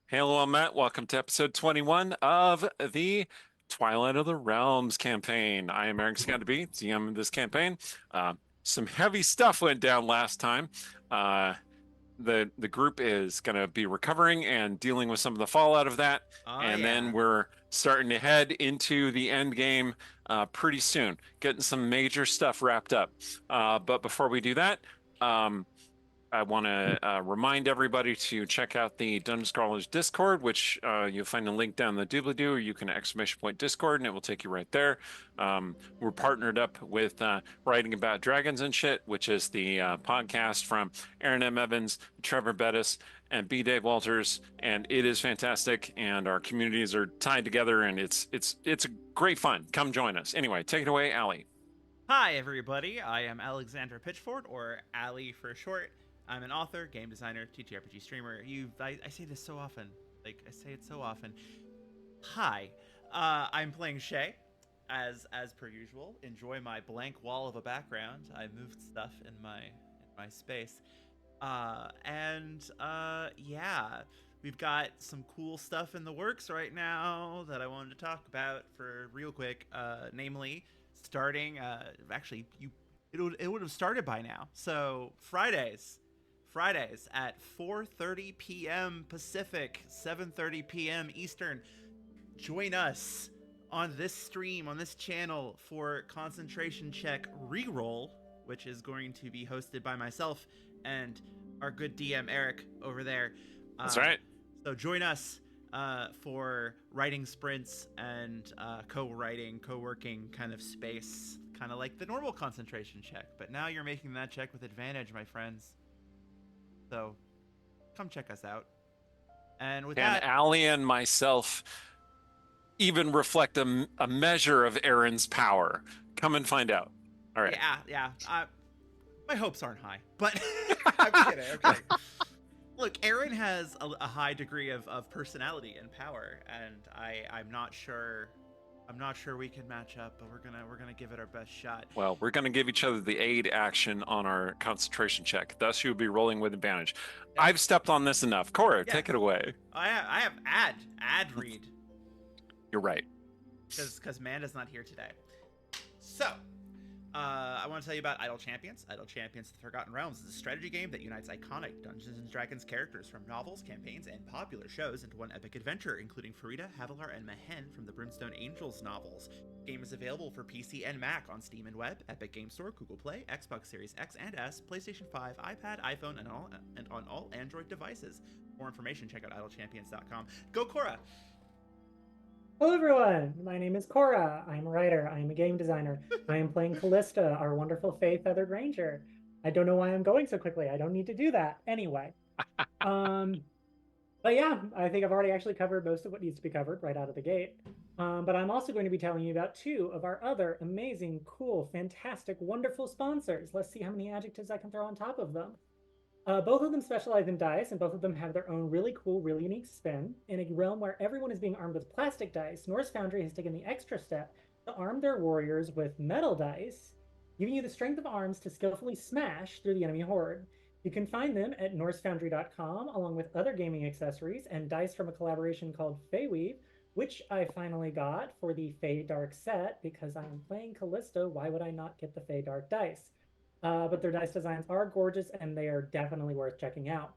Hello, I'm Matt. Welcome to episode 21 of the Twilight of the Realms campaign. I am Eric Scott to be DM of this campaign. Uh, some heavy stuff went down last time. Uh, the group is going to be recovering and dealing with some of the fallout of that, Oh and then yeah. we're starting to head into the end game pretty soon, getting some major stuff wrapped up. But before we do that, um, I want to remind everybody to check out the Dungeon Scrawlers Discord, which you'll find a link down in the doobly-doo, or you can exclamation point Discord, and it will take you right there. We're partnered up with Writing About Dragons and Shit, which is the podcast from Aaron M. Evans, Trevor Bettis, and B. Dave Walters, and it is fantastic. And our communities are tied together, and it's a great fun. Come join us. Anyway, take it away, Allie. Hi everybody. I am Alexander Pitchford, or Ali for short. I'm an author, game designer, TTRPG streamer. I say this so often. I say it so often. Hi. I'm playing Shay, as per usual. Enjoy my blank wall of a background. I moved stuff in my space. Yeah, we've got some cool stuff in the works right now that I wanted to talk about for real quick. Namely, starting. Actually, it would have started by now. So Fridays at 4:30 p.m. Pacific, 7:30 p.m. Eastern. Join us on this stream on this channel for Concentration Check Reroll, which is going to be hosted by myself and our good DM Eric over there. That's Uh, right. so join us for writing sprints and co-writing, co-working kind of space, kind of like the normal concentration check. But now you're making that check with advantage, my friends. So come check us out. And with And that, Allie and myself even reflect a measure of Aaron's power. Come and find out. All right. yeah, my hopes aren't high, but I'm kidding. Okay. Look, Aaron has a high degree of personality and power, and I'm not sure. I'm not sure we can match up, but we're gonna give it our best shot. Well, we're going to give each other the aid action on our concentration check. Thus, you'll be rolling with advantage. Yeah. I've stepped on this enough. Cora, take Yes. it away. I have ad read You're right. because Amanda's not here today. So, I want to tell you about Idle Champions. Idle Champions: The Forgotten Realms is a strategy game that unites iconic Dungeons and Dragons characters from novels, campaigns, and popular shows into one epic adventure, including Farida, Havilar, and Mehen from the Brimstone Angels novels. The game is available for PC and Mac on Steam and Web, Epic Game Store, Google Play, Xbox Series X and S, PlayStation 5, iPad, iPhone, and on all Android devices. For more information, check out idlechampions.com. Go Cora! Hello, everyone. My name is Cora. I'm a writer. I'm a game designer. I am playing Callista, our wonderful Fae Feathered Ranger. I don't know why I'm going so quickly. I don't need to do that. Anyway. Um, but yeah, I think I've already actually covered most of what needs to be covered right out of the gate. But I'm also going to be telling you about two of our other amazing, cool, fantastic, wonderful sponsors. Let's see how many adjectives I can throw on top of them. Both of them specialize in dice, and both of them have their own really cool, really unique spin. In a realm where everyone is being armed with plastic dice, Norse Foundry has taken the extra step to arm their warriors with metal dice, giving you the strength of arms to skillfully smash through the enemy horde. You can find them at norsefoundry.com, along with other gaming accessories and dice from a collaboration called Feyweave, which I finally got for the Fey Dark set because I'm playing Callisto. Why would I not get the Fey Dark dice? But their dice designs are gorgeous and they are definitely worth checking out.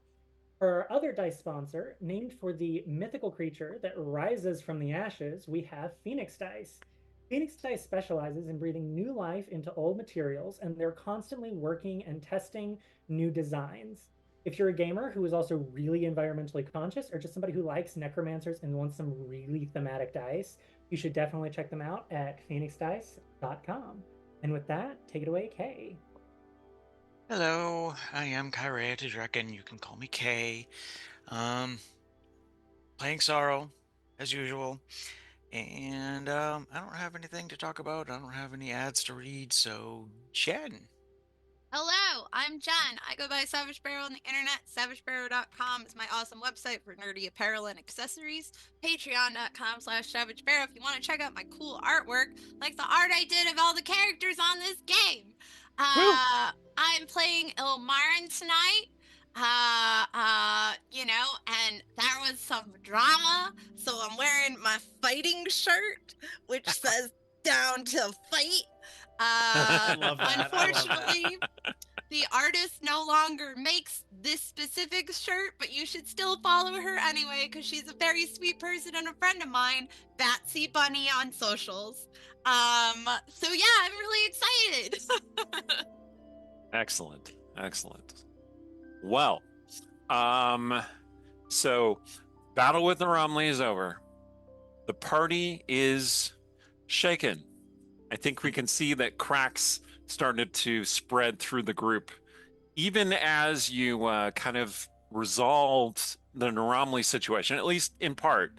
For our other dice sponsor, named for the mythical creature that rises from the ashes, we have Phoenix Dice. Phoenix Dice specializes in breathing new life into old materials, and they're constantly working and testing new designs. If you're a gamer who is also really environmentally conscious, or just somebody who likes necromancers and wants some really thematic dice, you should definitely check them out at phoenixdice.com. And with that, take it away, Kay. Hello, I am Kyrea Draken. You can call me Kay. Playing Sorrow, as usual. And I don't have anything to talk about. I don't have any ads to read, so Jen. Hello, I'm Jen. I go by Savage Sparrow on the internet. SavageSparrow.com is my awesome website for nerdy apparel and accessories. Patreon.com/Savage Sparrow if you want to check out my cool artwork, like the art I did of all the characters on this game. I'm playing Ilmarin tonight. And that was some drama, so I'm wearing my fighting shirt, which says "Down to Fight." I love that. I love that. Unfortunately, the artist no longer makes this specific shirt, but you should still follow her anyway because she's a very sweet person and a friend of mine, Batsy Bunny on socials. So yeah, I'm really excited. Excellent. Excellent. Well, so battle with the Romley is over. The party is shaken. I think we can see that cracks started to spread through the group. Even as you kind of resolved the Romley situation, at least in part,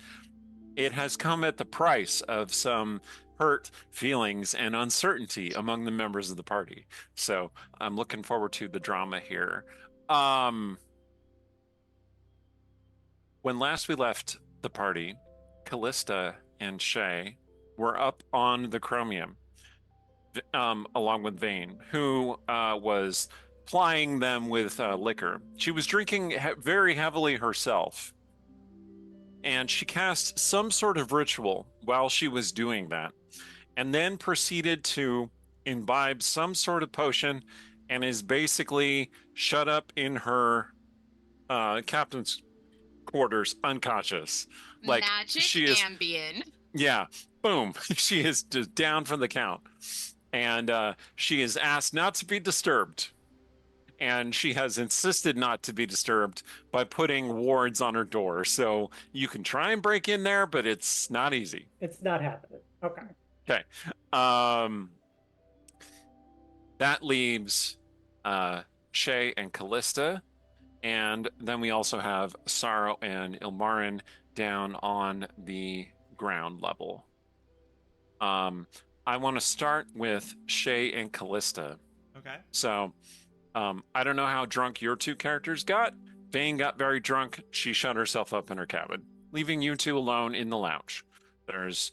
it has come at the price of some hurt feelings and uncertainty among the members of the party. So I'm looking forward to the drama here. When last we left the party, Callista and Shay were up on the Chromium, along with Vane, who was plying them with liquor. She was drinking very heavily herself, and she cast some sort of ritual while she was doing that, and then proceeded to imbibe some sort of potion and is basically shut up in her captain's quarters unconscious. Like Magic she is, Ambien. yeah, boom. She is just down from the count. And she is asked not to be disturbed. And she has insisted not to be disturbed by putting wards on her door. So you can try and break in there, but it's not easy. It's not happening. Okay. Okay. That leaves Shay and Callista. And then we also have Sorrow and Ilmarin down on the ground level. I want to start with Shay and Callista. Okay. So, I don't know how drunk your two characters got. Vane got very drunk. She shut herself up in her cabin, leaving you two alone in the lounge. There's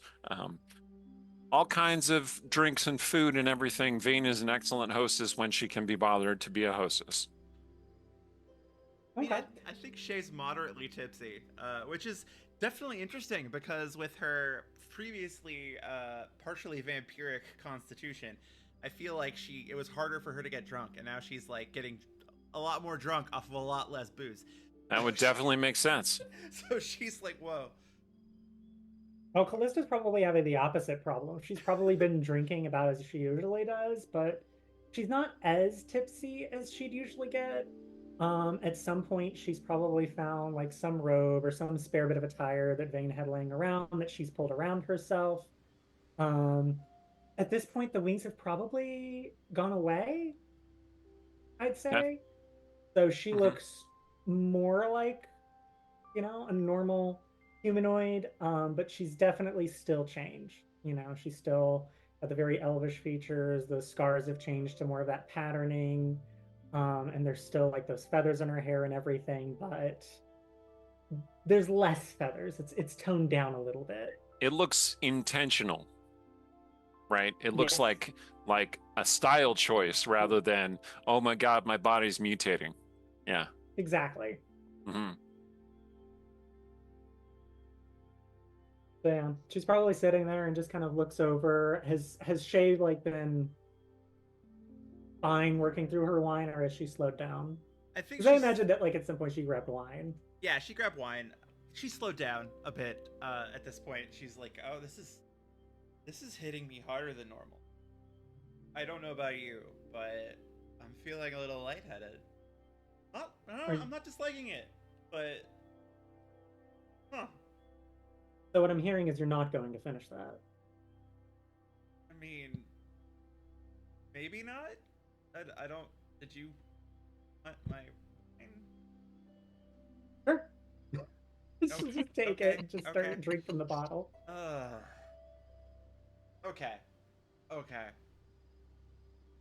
all kinds of drinks and food and everything. Vane is an excellent hostess when she can be bothered to be a hostess. I mean, Okay. I think Shay's moderately tipsy, which is definitely interesting because with her previously partially vampiric constitution, I feel like it was harder for her to get drunk, and now she's like getting a lot more drunk off of a lot less booze. That would definitely make sense. So she's like, whoa. Well, Callista's probably having the opposite problem. She's probably been drinking about as she usually does, but she's not as tipsy as she'd usually get. At some point, she's probably found like some robe or some spare bit of attire that Vane had laying around that she's pulled around herself. At this point, the wings have probably gone away, I'd say. So she looks more like, a normal humanoid, but she's definitely still changed. She's still got the very elvish features. The scars have changed to more of that patterning. And there's still like those feathers in her hair and everything, but there's less feathers. It's toned down a little bit. It looks intentional, right? It looks Yes. like a style choice rather than, oh my God, my body's mutating. Yeah. Exactly. Mm-hmm. So yeah, she's probably sitting there and just kind of looks over. Has Shay like been fine working through her wine, or has she slowed down? I think Because I she's- imagine that like at some point she grabbed wine. Yeah, she grabbed wine. She slowed down a bit at this point. She's like, "Oh, this is hitting me harder than normal. I don't know about you, but I'm feeling a little lightheaded. I'm not disliking it, but So what I'm hearing is you're not going to finish that. I mean, maybe not. I don't. Did you? My. Sure. Just Okay, take okay, it and just start okay. and drink from the bottle. Okay.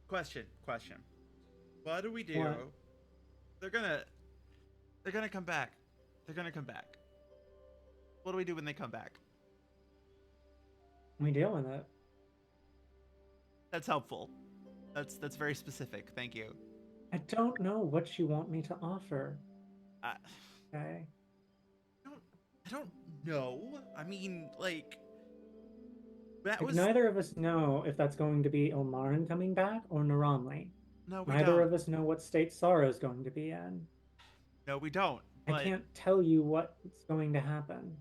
Question. What do we do? What? They're gonna come back. What do we do when they come back? We deal with it. That's helpful. That's very specific. Thank you. I don't know what you want me to offer. Uh, Okay. I don't know. I mean, like, that Like, was neither of us know if that's going to be Ilmarin coming back or Naranli. no, we Neither don't. of us know what state Sara is going to be in. No, we don't. I But can't tell you what's going to happen.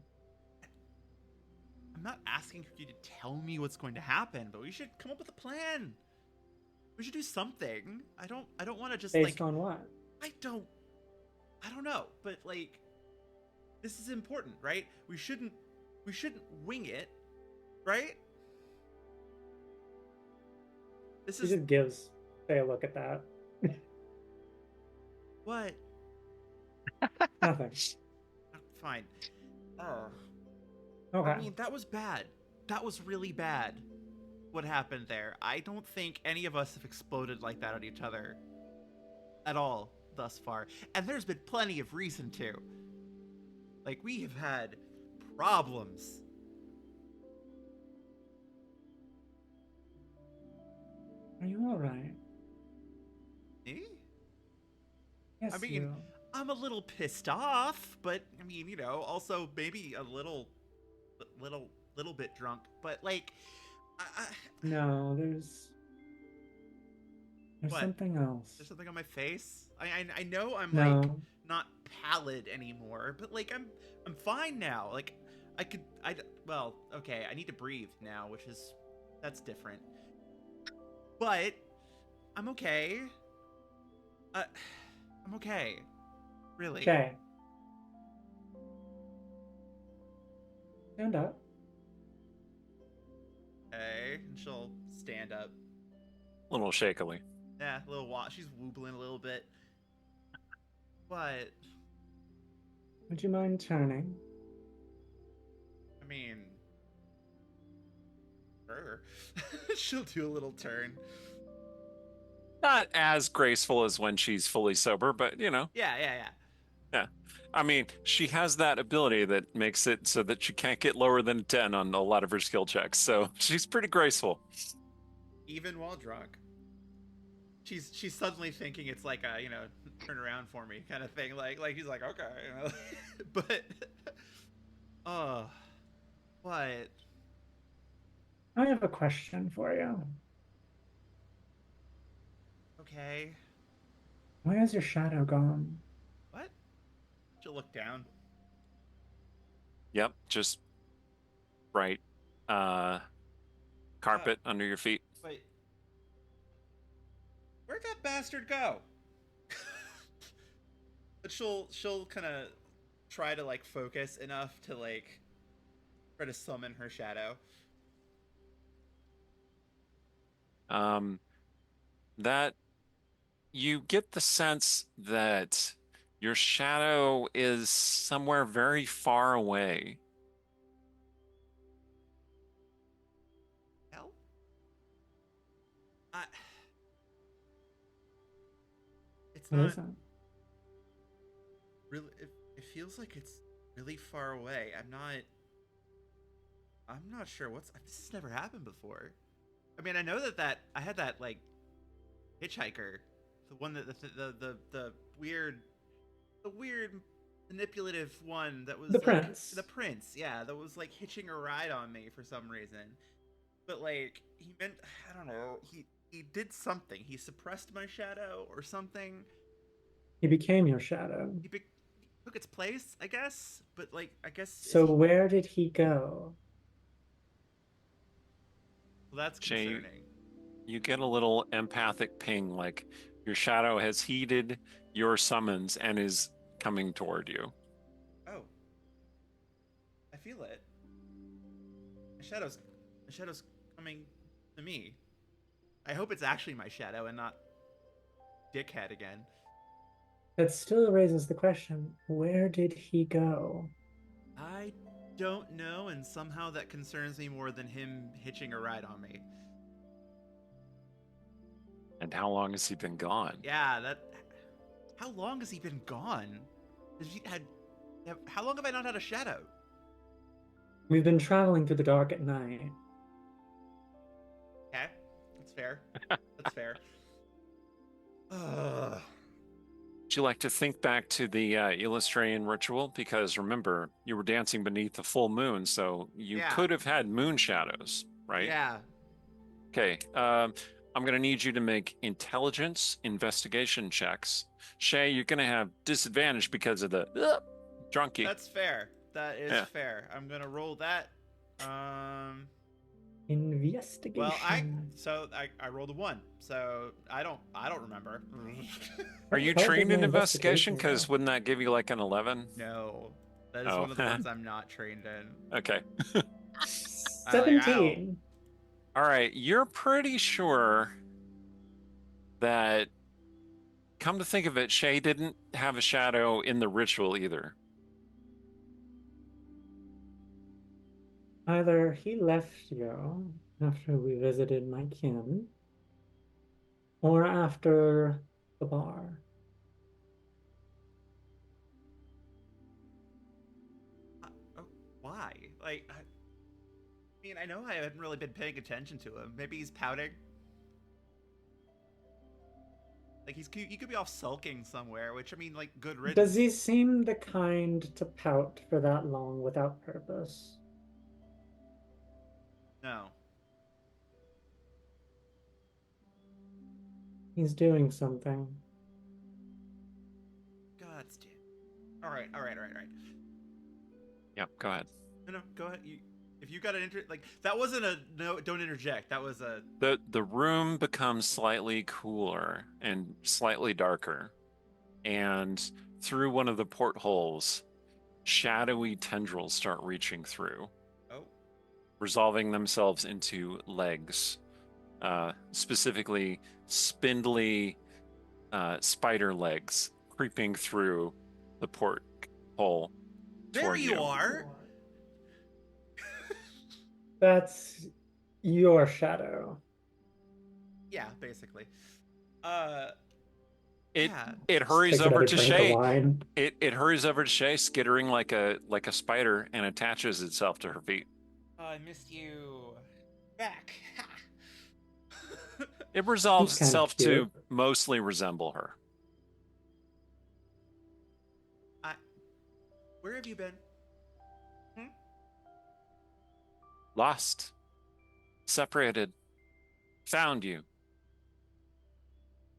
I'm not asking for you to tell me what's going to happen, but we should come up with a plan. We should do something. I don't want to just Based like on what? I don't know, but like this is important, right? We shouldn't wing it, right? This She is just gives Faye a look at that. what? Nothing. Fine. Okay. I mean, that was bad. That was really bad. What happened there? I don't think any of us have exploded like that at each other at all thus far. And there's been plenty of reason to. Like, we have had problems. Are you alright? Me? Yes, I mean, you. I'm a little pissed off, but I mean, also maybe a little bit drunk. But like, No, there's What? something else. there's something on my face. I know I'm No. like not pallid anymore, but like I'm fine now. Like well, okay, I need to breathe now, that's different. But I'm okay. I'm okay. Really. Okay. Stand up. Okay, and she'll stand up. A little shakily. Yeah, a little she's woobling a little bit. But Would you mind turning? I mean, sure. She'll do a little turn. Not as graceful as when she's fully sober, but Yeah. yeah. I mean, she has that ability that makes it so that she can't get lower than a 10 on a lot of her skill checks. So she's pretty graceful. Even while drunk. She's suddenly thinking it's like a, turn around for me kind of thing. Like he's like, okay, But what? I have a question for you. Okay. Why is your shadow gone? What? She'll look down. Yep, just right. Carpet under your feet. Wait. Where'd that bastard go? But she'll kind of try to like focus enough to like try to summon her shadow. That you get the sense that your shadow is somewhere very far away. Hell? It's What not is that? really. It feels like it's really far away. I'm not sure this has never happened before. I mean, I know that I had that like hitchhiker, the one that the weird manipulative one that was The like, prince. the prince, yeah, that was like hitching a ride on me for some reason. But like he meant, I don't know, he did something. He suppressed my shadow or something. He became your shadow. He took its place, I guess. But like, I guess. So where did he go? Well, that's Jay, concerning. You get a little empathic ping, like your shadow has heeded your summons and is coming toward you. Oh, I feel it. My shadow's coming to me. I hope it's actually my shadow and not dickhead again. That still raises the question, where did he go? I don't know, and somehow that concerns me more than him hitching a ride on me. And how long has he been gone? Yeah, how long has he been gone? How long have I not had a shadow? We've been traveling through the dark at night. Okay, that's fair. That's fair. Ugh. you like to think back to the Illustrian ritual? Because remember, you were dancing beneath the full moon, so you Yeah. could have had moon shadows, right? Yeah. Okay. I'm going to need you to make intelligence investigation checks. Shay, you're going to have disadvantage because of the drunkie. That's fair. That is Yeah. fair. I'm gonna roll that. Investigation. Well, I rolled a 1, so I don't remember. Are you How did trained my in investigation? Because go? wouldn't that give you like an 11? No, that is Oh. one of the ones I'm not trained in. Okay. 17. All right. You're pretty sure that, come to think of it, Shay didn't have a shadow in the ritual either. Either he left you after we visited my kin, or after the bar. Why? Like, I mean, I know I haven't really been paying attention to him. Maybe he's pouting. Like he could be off sulking somewhere, which I mean, like, good riddance. Does he seem the kind to pout for that long without purpose? No. He's doing something. God damn. All right. Yep, go ahead. No, go ahead. If you got an that wasn't a no. Don't interject. That was a. The room becomes slightly cooler and slightly darker, and through one of the portholes, shadowy tendrils start reaching through, Oh. resolving themselves into legs, specifically spindly spider legs creeping through the porthole. There toward you are. That's your shadow. Yeah, basically. It Yeah. it hurries Takes over another to drink of Shay. wine. It hurries over to Shay, skittering like a spider, and attaches itself to her feet. Oh, I missed you. Back. It resolves He's kind of itself to cute. mostly resemble her. Where have you been? Lost. Separated. Found you.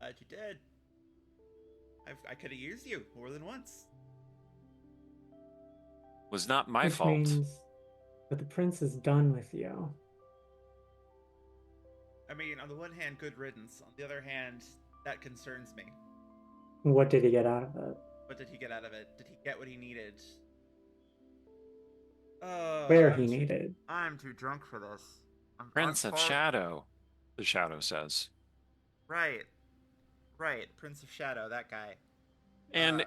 You did. I could have used you more than once. Was not my Which fault. means that the prince is done with you. I mean, on the one hand, good riddance. On the other hand, that concerns me. What did he get out of it? What did he get out of it? Did he get what he needed? Where he needed. I'm too drunk for this. Prince of Shadow, the shadow says. Right. Prince of Shadow, that guy. And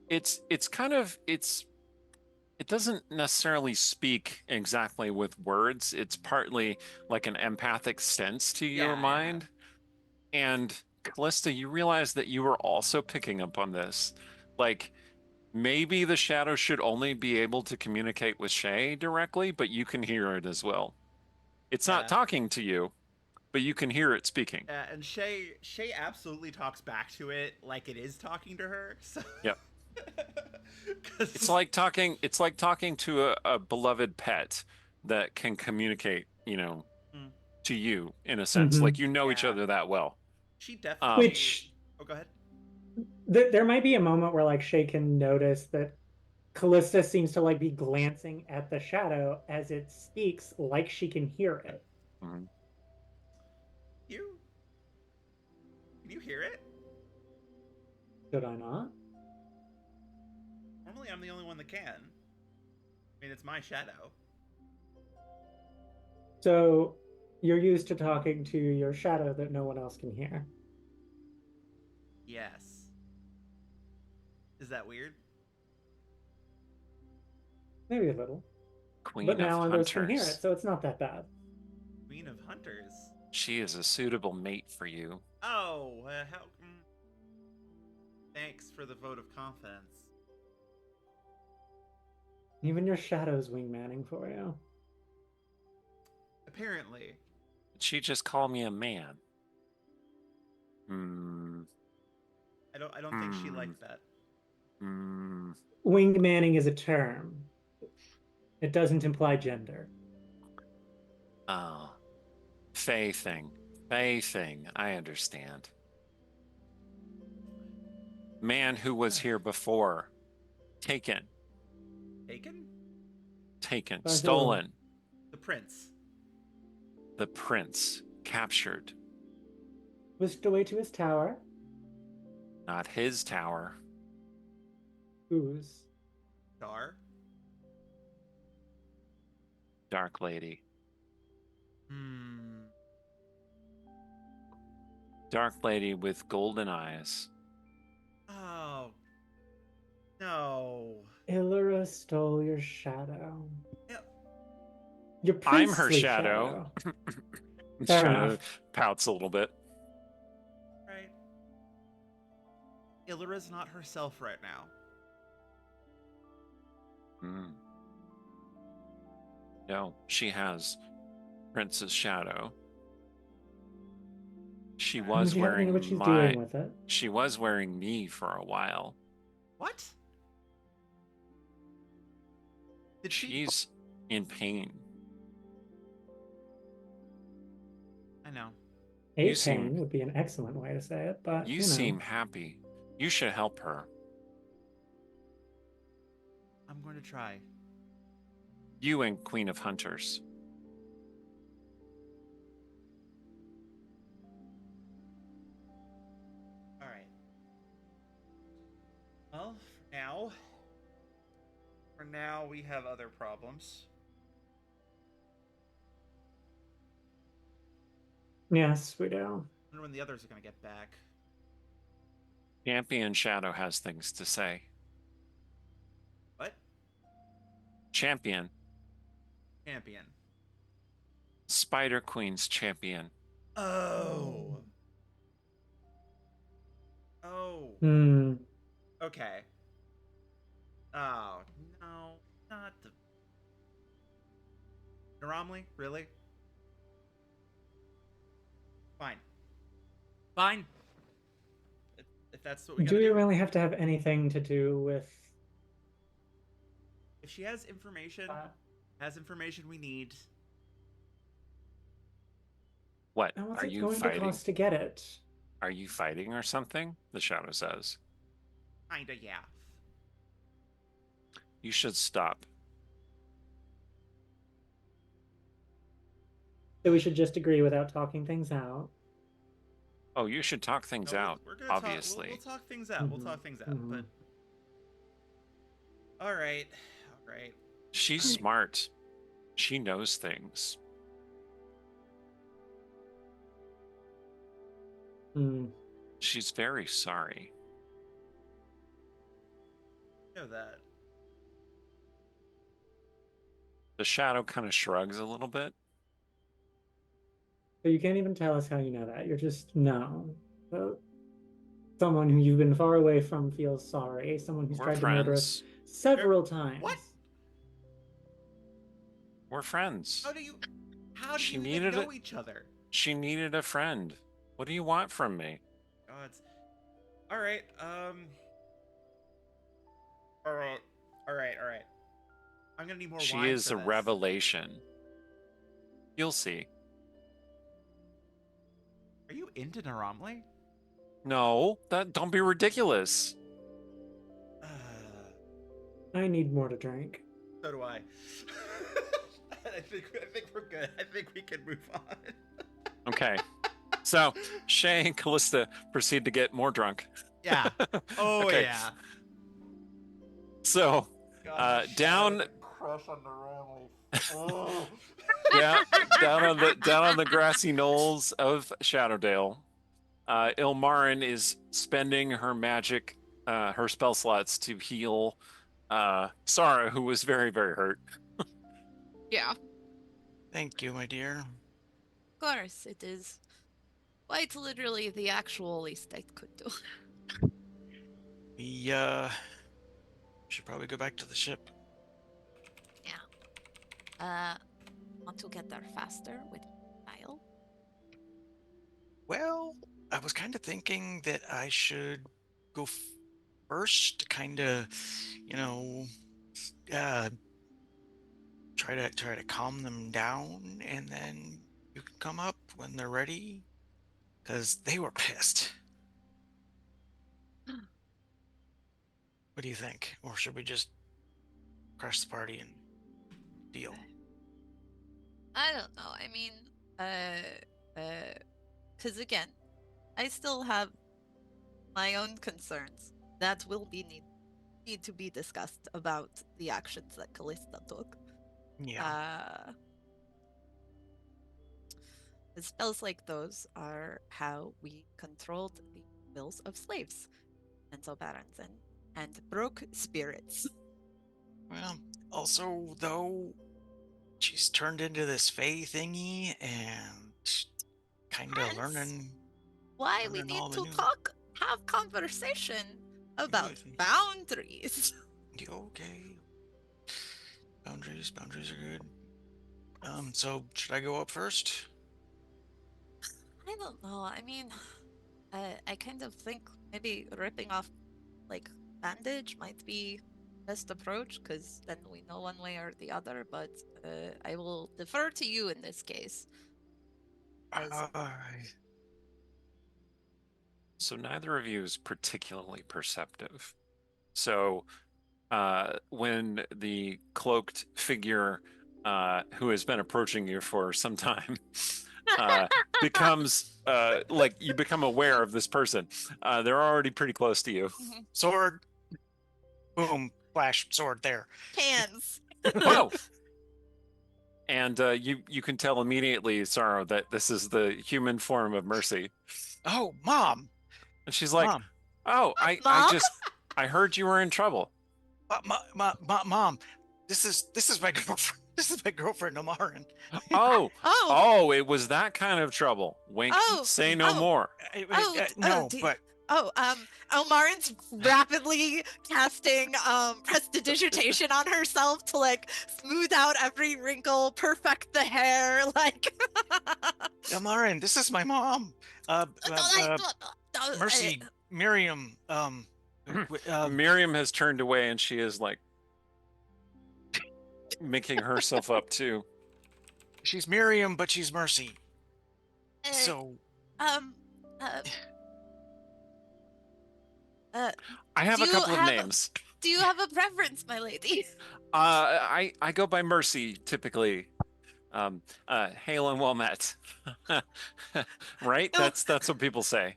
it's kind of it doesn't necessarily speak exactly with words. It's partly like an empathic sense to your mind. And Callista, you realize that you were also picking up on this. Like, maybe the shadow should only be able to communicate with Shay directly, but you can hear it as well. It's not talking to you, but you can hear it speaking. Yeah, and Shay absolutely talks back to it like it is talking to her. So. Yep. It's like talking to a beloved pet that can communicate, to you in a sense. Like, you know each other that well. She definitely. Which. Go ahead. There might be a moment where, like, Shay can notice that Callista seems to, like, be glancing at the shadow as it speaks, like she can hear it. Mm-hmm. Can you hear it? Should I not? Normally, I'm the only one that can. I mean, it's my shadow. So, you're used to talking to your shadow that no one else can hear. Yes. Is that weird? Maybe a little. Queen but now of others can hear Hunters. it, so it's not that bad. Queen of Hunters. She is a suitable mate for you. Oh, thanks for the vote of confidence. Even your shadow's wingmanning for you. Apparently. Did she just call me a man? I don't think she liked that. Wingmanning is a term. It doesn't imply gender. Oh, Fae thing. Fae thing. I understand. Man who was here before. Taken. Taken? By who? Stolen. The prince. The prince. Captured. Whisked away to his tower. Not his tower. Whose? Star. Dark Lady. Dark Lady with golden eyes. Oh. No. Illyra stole your shadow. Yep. Your I'm her princely shadow. Fair Shadow enough. pouts a little bit. Right. Illyra's not herself right now. No, she has Prince's shadow. She was You don't know wearing what she's doing with it. She was wearing me for a while. What? Did she? She's in pain. I know. You Pain seem- would be an excellent way to say it, but You know. seem happy. You should help her. I'm going to try. You and Queen of Hunters. All right. Well, for now, we have other problems. Yes, we do. I wonder when the others are going to get back. Champion Shadow has things to say. What? Champion. Spider Queen's champion. Oh. Okay. Oh, no. Not the... Naramli? Really? Fine. If that's what we gotta Do do. you really have to have anything to do with... If she has information, we need... What? And what's Are it you going to fighting? cost to get it? Are you fighting or something? The Shadow says. Kinda, yeah. You should stop. So we should just agree without talking things out. Oh, you should talk things No, out, we're gonna obviously. We'll talk things out. We'll talk things out. But all right. She's smart. She knows things. She's very sorry. I know that. The Shadow kind of shrugs a little bit. So you can't even tell us how you know that. You're just no. So someone who you've been far away from feels sorry. Someone who's We're tried to murder us friends. several times. What? We're friends. How do you She even needed know it. each other? She needed a friend. What do you want from me? God. All right. All right. I'm gonna need more She wine is for a this. revelation. You'll see. Are you into Naramli? No, don't be ridiculous. I need more to drink. So do I. I think we're good. I think we can move on. Okay. So Shay and Callista proceed to get more drunk. Yeah. Oh Okay. yeah. So God, down crush on Naramli. Oh. down on the grassy knolls of Shadowdale, Ilmarin is spending her magic, her spell slots to heal Sarah, who was very, very hurt. Yeah, of Thank you, my dear. course it is. Quite literally the actual least I could do. We should probably go back to the ship. Want to get there faster with Kyle? Well, I was kind of thinking that I should go first, kind of, you know, uh, try to calm them down, and then you can come up when they're ready, because they were pissed. What do you think? Or should we just crash the party and deal? I don't know. I mean, because again, I still have my own concerns that will need to be discussed about the actions that Callista took. Yeah. Spells like those are how we controlled the wills of slaves, mental patterns, and broke spirits. Well, also, though, she's turned into this fae thingy and kind of Hence, learning why we learning need all the to new- have conversation about I see. boundaries. Okay. Boundaries are good. So should I go up first? I don't know. I mean, I kind of think maybe ripping off like bandage might be best approach because then we know one way or the other. But I will defer to you in this case. As So neither of you is particularly perceptive. So when the cloaked figure who has been approaching you for some time becomes like you become aware of this person, they're already pretty close to you. Sword. Boom. Flash. Sword there. hands. Whoa! And you can tell immediately, Sorrow, that this is the human form of Mercy. Oh, Mom. And she's like, Mom. "Oh, Mom? I heard you were in trouble." Mom. This is my girlfriend. This is my girlfriend, Amarin. Oh, it was that kind of trouble. Wink. Oh, Say no oh. more. No, but Elmarin's rapidly casting prestidigitation on herself to like smooth out every wrinkle, perfect the hair, like Amarin, this is my mom. Mercy, Miriam. Miriam has turned away and she is like making herself up too. She's Miriam, but she's Mercy. So I have do a you couple of have- names. do you have a preference, my lady? I go by Mercy typically. Hail and well met. Right? That's what people say.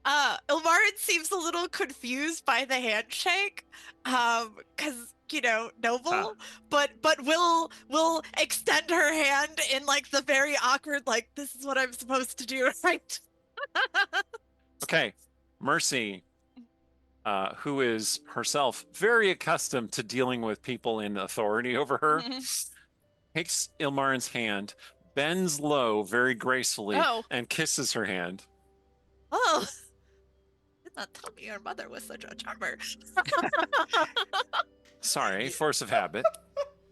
Ilmarin seems a little confused by the handshake, because noble, but will extend her hand in like the very awkward, like this is what I'm supposed to do, right? Okay, Mercy, who is herself very accustomed to dealing with people in authority over her, takes Ilmarin's hand, bends low very gracefully, and kisses her hand. Oh, did not tell me your mother was such a charmer. Sorry, force of habit.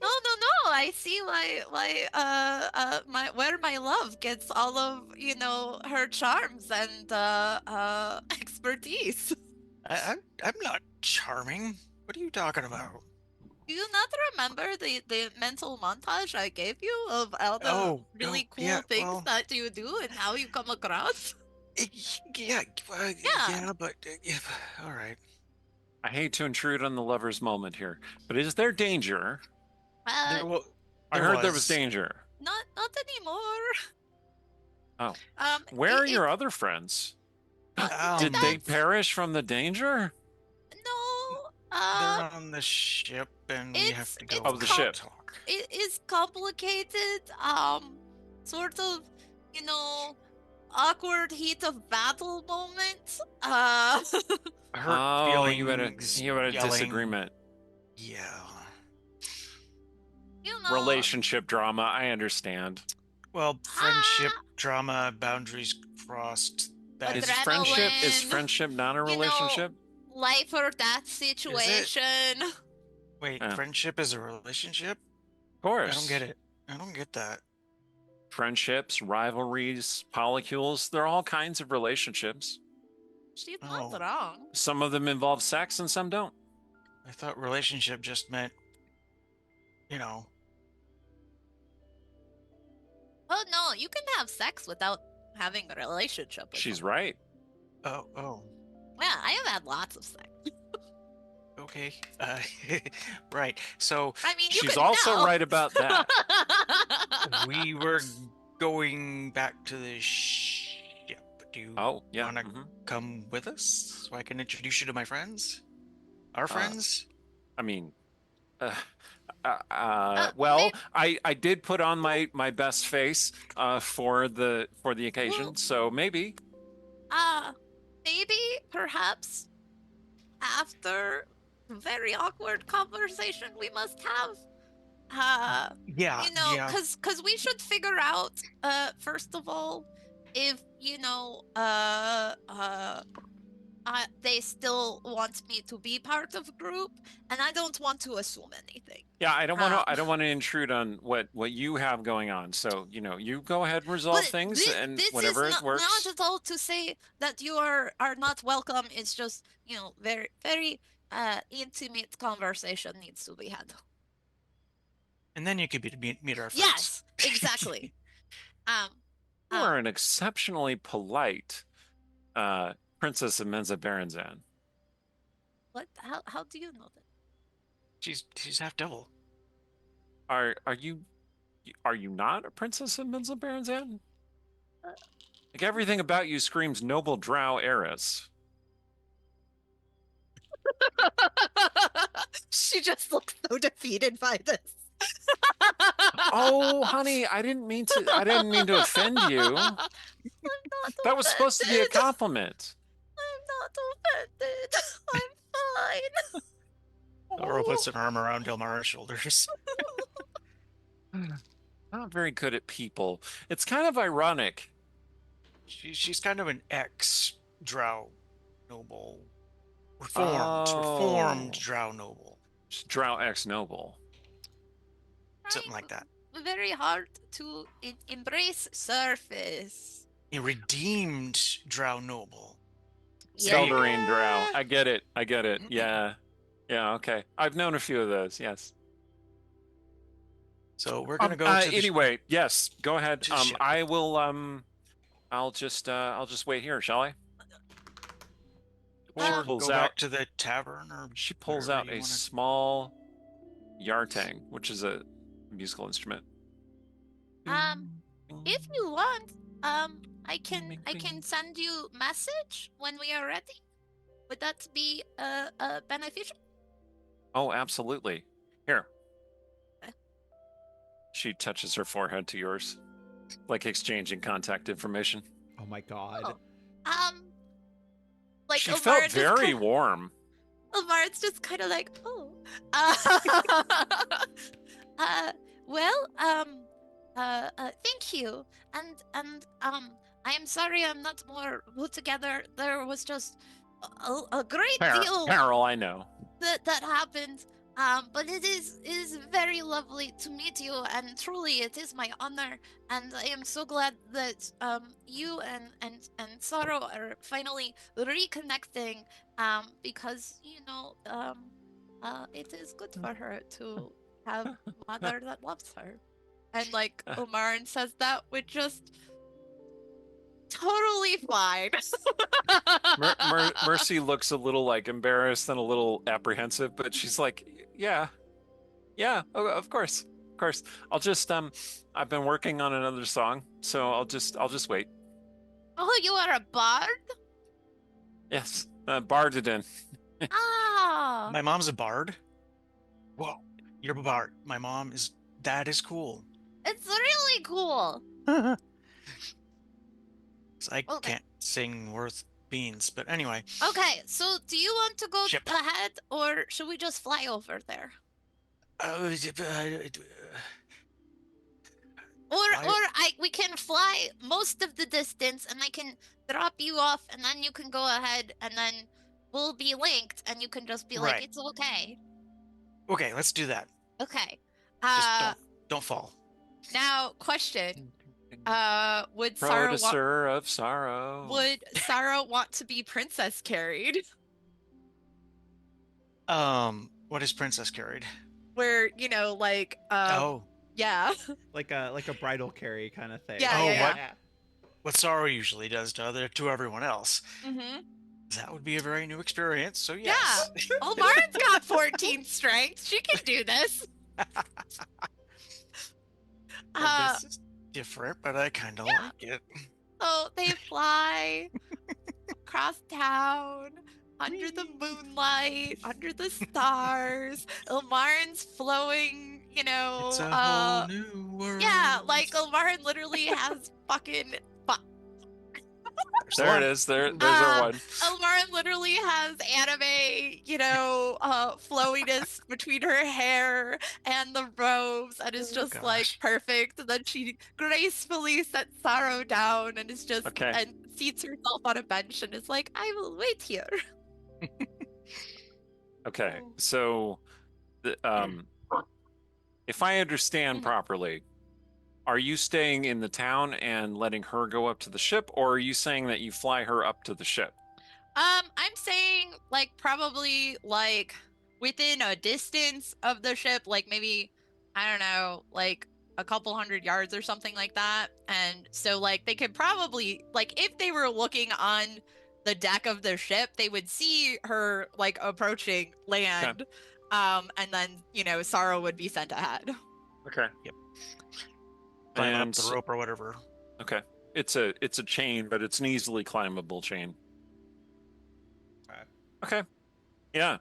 No. I see why my love gets all of her charms and expertise. I'm not charming. What are you talking about? Do you not remember the mental montage I gave you of all the really cool things that you do and how you come across? Yeah, but all right. I hate to intrude on the lover's moment here, but is there danger? I heard there was danger. Not anymore. Oh. Where are your other friends? Did they perish from the danger? No. They're on the ship, and we have to go. Oh, the ship. It is complicated. Sort of, awkward heat of battle moment. Hurt you had a disagreement. Yeah. Relationship drama, I understand. Well, friendship drama, boundaries crossed. Is friendship not a relationship? Life or death situation. Wait, friendship is a relationship? Of course. I don't get it. I don't get that. Friendships, rivalries, polycules, they're all kinds of relationships. She's Oh. not wrong. Some of them involve sex and some don't. I thought relationship just meant, you know. Oh no, you can have sex without having a relationship with She's someone. right. Oh. Yeah, I have had lots of sex. Okay. Right. So I mean, you She's can also tell. right about that. we were going back to the ship. Do you Oh, yeah. want to mhm. come with us so I can introduce you to my friends? Our friends? I mean, well, I did put on my best face for the occasion, Well- so maybe. Maybe, perhaps, after very awkward conversation we must have. Yeah. You know, Yeah. cause we should figure out, first of all, if they still want me to be part of a group, and I don't want to assume anything. Yeah, I don't want to intrude on what you have going on. So, you go ahead and resolve But things, and this whatever is it works. not at all to say that you are not welcome. It's just, very, very intimate conversation needs to be had. And then you could meet our friends. Yes, exactly. You are an exceptionally polite Princess of Menza Berenzan. What? How do you know that? She's half devil. Are you not a Princess of Menza Berenzan? Like, everything about you screams noble drow heiress. She just looks so defeated by this. Oh, honey, I didn't mean to offend you. That was supposed to be a compliment. I'm not offended. I'm fine. Laura puts an arm around Delmara's shoulders. Not very good at people. It's kind of ironic. She's kind of an ex-drow noble. Reformed drow noble. Drow ex-noble. Something like that. Very hard to embrace surface. A redeemed drow noble. Skeldorine drow. I get it. Yeah. Yeah, okay. I've known a few of those, yes. So we're gonna go to the anyway, yes, go ahead. to the ship. I will I'll just wait here, shall I? or pulls go out- back to the tavern, or She pulls wherever out you a wanna- small yartang, which is a musical instrument. If you want, I can send you message when we are ready. Would that be beneficial? Oh, absolutely. Here. Okay. She touches her forehead to yours, like exchanging contact information. Oh my god. Oh. Like She Omar felt just very kinda- warm. Omar's just kind of like, oh. Well, thank you. And I am sorry I'm not more put together. There was just a great deal Carol, I know. that happened. But it is very lovely to meet you, and truly it is my honor. And I am so glad that you and Sorrow are finally reconnecting. Because it is good for her to have a mother that loves her. And like Omarin says that with just totally fine. Mercy looks a little like embarrassed and a little apprehensive, but she's like, yeah, of course. I'll just I've been working on another song, so I'll just wait. Oh, you are a bard? Yes, barded in. Ah. My mom's a bard. Whoa, you're a bard. My mom is. That is cool. It's really cool. 'Cause I Okay. can't sing worth beans, but anyway. Okay, so do you want to go Ship. ahead, or should we just fly over there? We can fly most of the distance, and I can drop you off, and then you can go ahead, and then we'll be linked, and you can just be like, Right. it's okay. Okay, let's do that. Okay. Just don't fall. Now, question. Would Sorrow Producer of sorrow. would Sorrow want to be princess carried? What is princess carried? Where, like Oh, yeah. Like a bridal carry kind of thing. Yeah, Oh, yeah, what? yeah. what Sorrow usually does to everyone else. Mm-hmm. That would be a very new experience. So Yeah. yes. Ulmarin's got 14 strength. She can do this. And this is different, but I kind of like it. So they fly across town, under the moonlight, under the stars. Ilmarin's flowing, It's a whole new world. yeah, like Ilmarin literally has fucking. There's the There one. it is. There's our one. Ilmarin literally has anime, flowiness between her hair and the robes, and is Oh, just like gosh. perfect. And then she gracefully sets Sorrow down and is just Okay. and seats herself on a bench and is like, "I will wait here." Okay. So, if I understand Mhm. properly, are you staying in the town and letting her go up to the ship, or are you saying that you fly her up to the ship? I'm saying like probably like within a distance of the ship, like maybe I don't know, like a couple hundred yards or something like that. And so like they could probably like if they were looking on the deck of the ship, they would see her like approaching land. And then, Sorrow would be sent ahead. Okay. Yep. Climb up And the rope or whatever. okay, it's a chain, but it's an easily climbable chain. Okay. Yeah.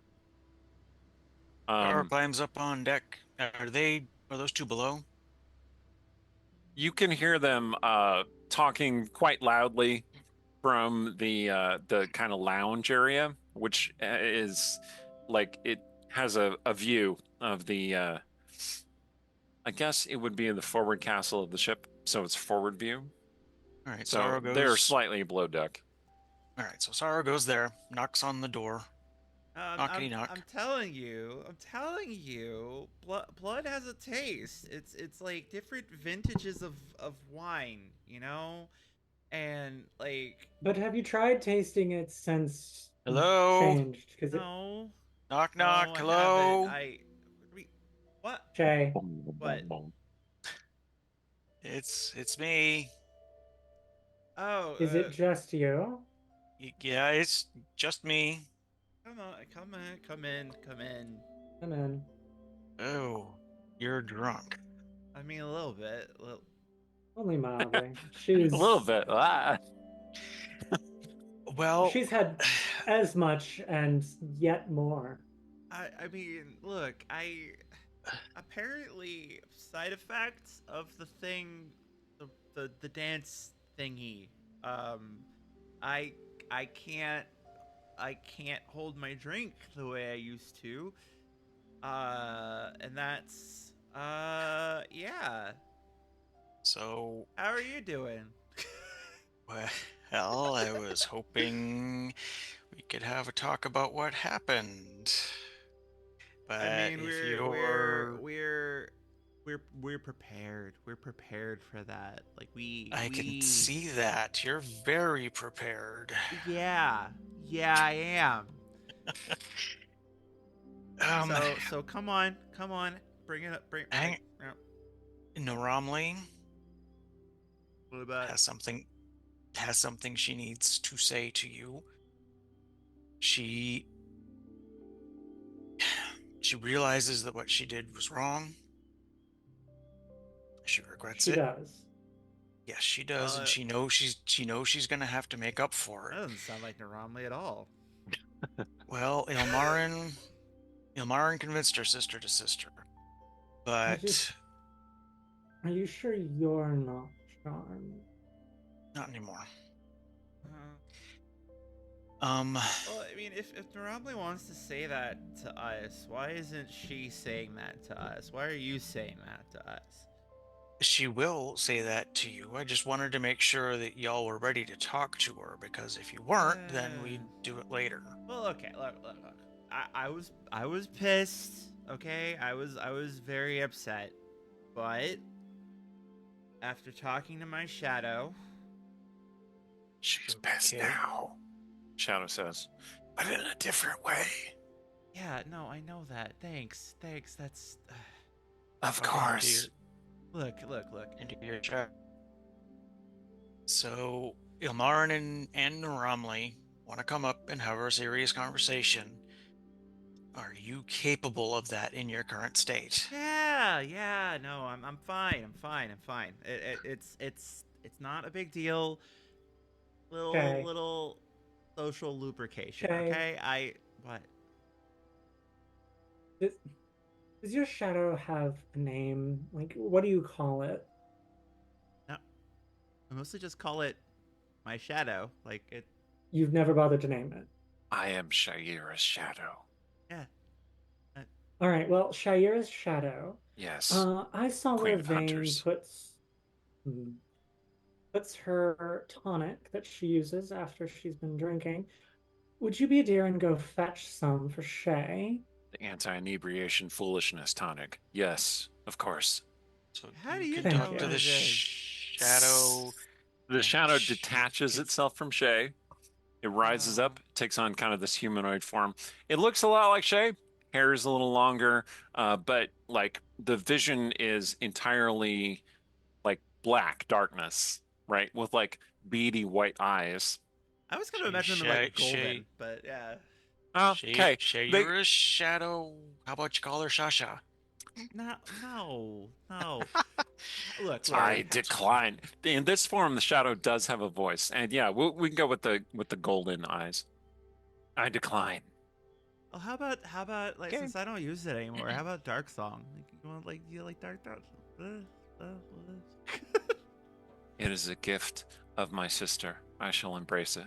Sorrow climbs up on deck. Are those two below? You can hear them talking quite loudly from the kind of lounge area, which is like it has a view of the I guess it would be in the forward castle of the ship, so it's forward view. All right, So Sorrow goes. they're slightly below deck. All right, so Sorrow goes there, knocks on the door. Knockety knock. I'm telling you, blood has a taste. It's like different vintages of wine, and like. But have you tried tasting it since Hello? changed? Because No. Knock No, knock. I Hello. haven't. What? Jay, What? It's me. Oh. is it just you? Yeah, it's just me. Come on, come in. Come in. Oh, you're drunk. I mean, a little bit. Only mildly. She's A little bit. Well, She's had as much and yet more. I mean, look, apparently side effects of the thing, the dance thingy. I can't hold my drink the way I used to. And that's yeah. So, How are you doing? well, I was hoping we could have a talk about what happened. But I mean, if we're prepared. We're prepared for that. Like I can see that. You're very prepared. Yeah, I am. So come on, bring it up. Hang- it up. Naramli What about? has something she needs to say to you. She realizes that what she did was wrong. She regrets She it. does. Yes, she does, and she knows she's gonna have to make up for That it. doesn't sound like Naramli at all. Well, Ilmarin convinced her sister to sister, but Are you sure you're not charmed? not anymore. Well, I mean, if Naramli wants to say that to us, why isn't she saying that to us? Why are you saying that to us? She will say that to you. I just wanted to make sure that y'all were ready to talk to her, because if you weren't, then we'd do it later. Well, okay, look. I was pissed. Okay, I was very upset, but after talking to my shadow, She's pissed Okay. now, Shadow says, but in a different way. yeah, no, I know that. Thanks. That's Of Okay, course. look. Into your chat. So Ilmarin and Ramley want to come up and have a serious conversation. Are you capable of that in your current state? Yeah. No, I'm fine. I'm fine. It's not a big deal. Okay. Little social lubrication. Okay. Okay. What? Does, does your shadow have a name? Like, what do you call it? No, I mostly just call it my shadow. Like it. You've never bothered to name it. I am Shaira's shadow. Yeah. All right. Well, Shaira's shadow. Yes. I saw Queen where of Vane Hunters. puts her tonic that she uses after she's been drinking. Would you be a dear and go fetch some for Shay? The anti-inebriation foolishness tonic. Yes, of course. So How do you you can know talk to the this? shadow. The shadow Sh- detaches itself from Shay. It rises up, takes on kind of this humanoid form. It looks a lot like Shay. Hair is a little longer, but like the vision is entirely like black darkness, right? With like beady white eyes. I was gonna Shay- imagine them like Shay- golden, but yeah. Oh, okay. Shaira's shadow. How about you call her Shasha? No. Look. I decline. In this form, the shadow does have a voice, and yeah, we can go with the golden eyes. I decline. Oh, how about like Okay. since I don't use it anymore, how about Dark Song? You like Dark? It is a gift of my sister. I shall embrace it.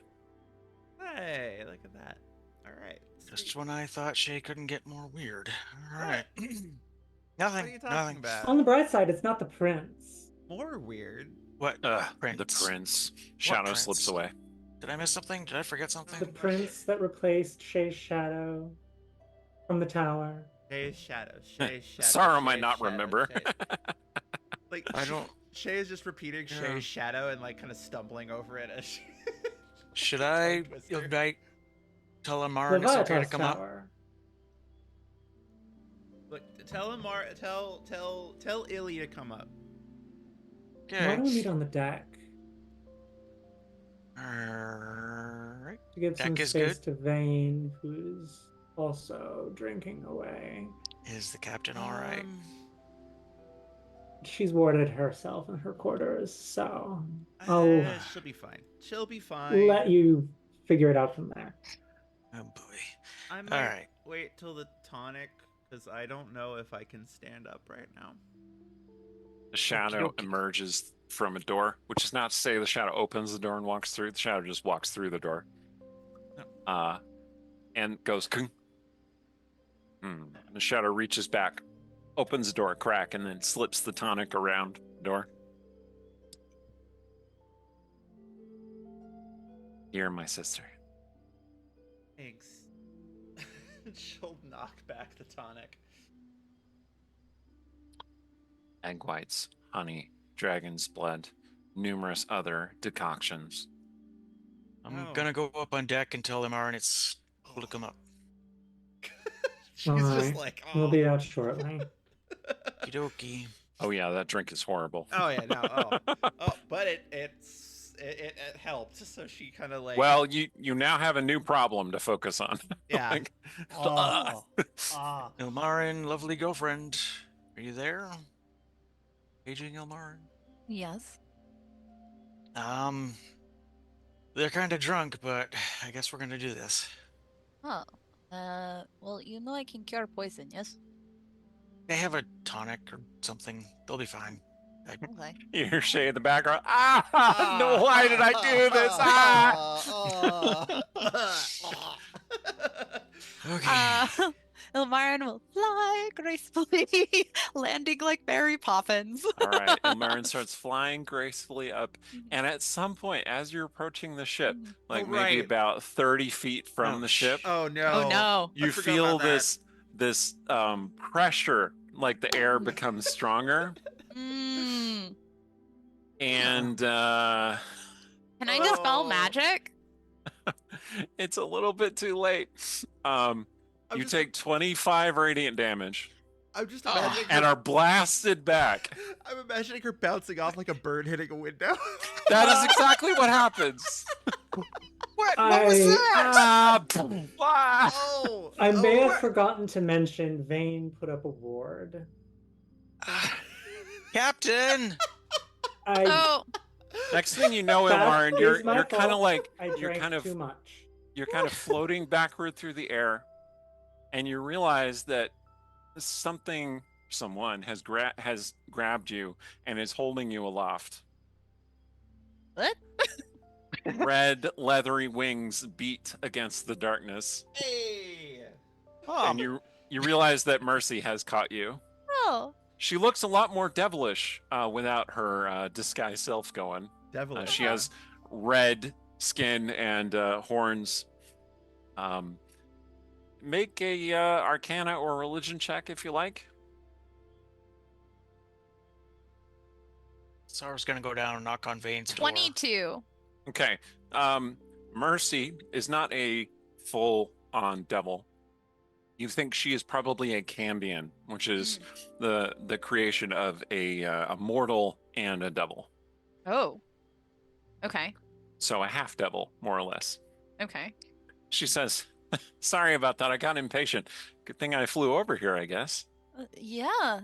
Hey, look at that. All right. Just sweet. when I thought Shay couldn't get more weird. All What? right. What Nothing. are you talking Nothing. about? On the bright side, it's not the prince. More weird. What? The Prince. prince. Shadow slips prince? away. Did I miss something? Did I forget The something? prince that replaced Shay's shadow from the tower. Shay's shadow. Shay's shadow. Sorrow might Shay's not shadow, remember. Shay. Like I don't. Shay is just repeating Yeah. Shay's shadow and like kind of stumbling over it as she. Should Tongue I twister. invite tell Amaran it's okay to Leviathan's come up? tower. Look, tell him, tell Illy to come up. Why Okay. don't we meet on the deck Alright. to give some Deck is space good. to Vane, who's also drinking away? Is the captain alright? She's warded herself in her quarters, so I'll She'll be fine. She'll be fine. let you figure it out from there. Oh boy. I might Alright. wait till the tonic because I don't know if I can stand up right now. The shadow Okey-dokey. emerges from a door, which is not to say the shadow opens the door and walks through. The shadow just walks through the door. And goes, "Kung." The shadow reaches back, opens the door a crack, and then slips the tonic around the door. You're my sister. Thanks. She'll knock back the tonic. Egg whites, honey, dragon's blood, numerous other decoctions. I'm Oh. gonna go up on deck and tell Amaran it's cool to come up. She's Alright, just like, oh. we'll be out shortly. Okie Oh yeah, that drink is horrible. Oh yeah, no. Oh, but it helped. So she kind of like. Well, you now have a new problem to focus on. Yeah. Like, Oh. Ilmarin, lovely girlfriend. Are you there? Aging Ilmarin? Yes. They're kind of drunk, but I guess we're gonna do this. Oh. Well, you know I can cure poison, yes? They have a tonic or something. They'll be fine. Okay. you hear Shay in the background. Ah, no! Why did I do this? Okay. Ilmarin will fly gracefully, landing like Mary Poppins. All right, Ilmarin starts flying gracefully up, and at some point, as you're approaching the ship, like maybe right. about 30 feet from Oh, the ship, Oh no. Oh no. you forgot feel about that. this pressure, like the air becomes stronger, Mm. And Can I dispel Oh. magic? it's a little bit too late. You just- take 25 radiant damage I'm just Oh. imagining and her. are blasted back. I'm imagining her bouncing off like a bird hitting a window. That is exactly what happens. What was that? Ah, boom, ah. Oh, I may have what? forgotten to mention Vane put up a ward. Captain! I Oh, Next thing you know, that Ilmarin, is you're my kind of fault. like I you're drank kind of too much. you're kind of floating backward through the air, and you realize that someone has grabbed you and is holding you aloft. what? Red leathery wings beat against the darkness, Hey. Oh, and you realize that Mercy has caught you. Oh, She looks a lot more devilish without her disguise self going. Devilish. She has red skin and horns. Make a Arcana or Religion check if you like. Sarah's gonna go down and knock on Vane's door. 22. Okay. Mercy is not a full-on devil. You think she is probably a Cambion, which is the creation of a mortal and a devil. Oh. Okay. So a half devil, more or less. Okay. She says, "Sorry about that. I got impatient. Good thing I flew over here, I guess." Yeah.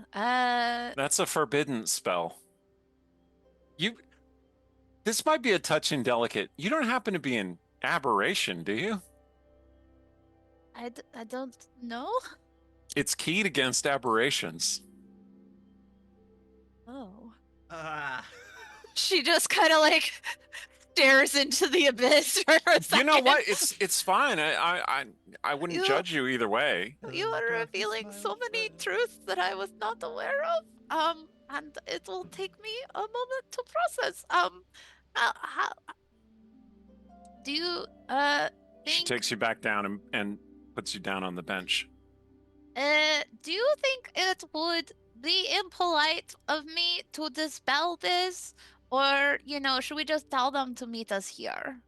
That's a forbidden spell. This might be a touch indelicate. You don't happen to be an aberration, do you? I don't know. It's keyed against aberrations. Oh. She She just kind of like stares into the abyss for a second. You know what? It's fine. I wouldn't You- judge you either way. You are revealing so many truths that I was not aware of. And it will take me a moment to process. How do you She think? takes you back down and puts you down on the bench. Do you think it would be impolite of me to dispel this, or should we just tell them to meet us here?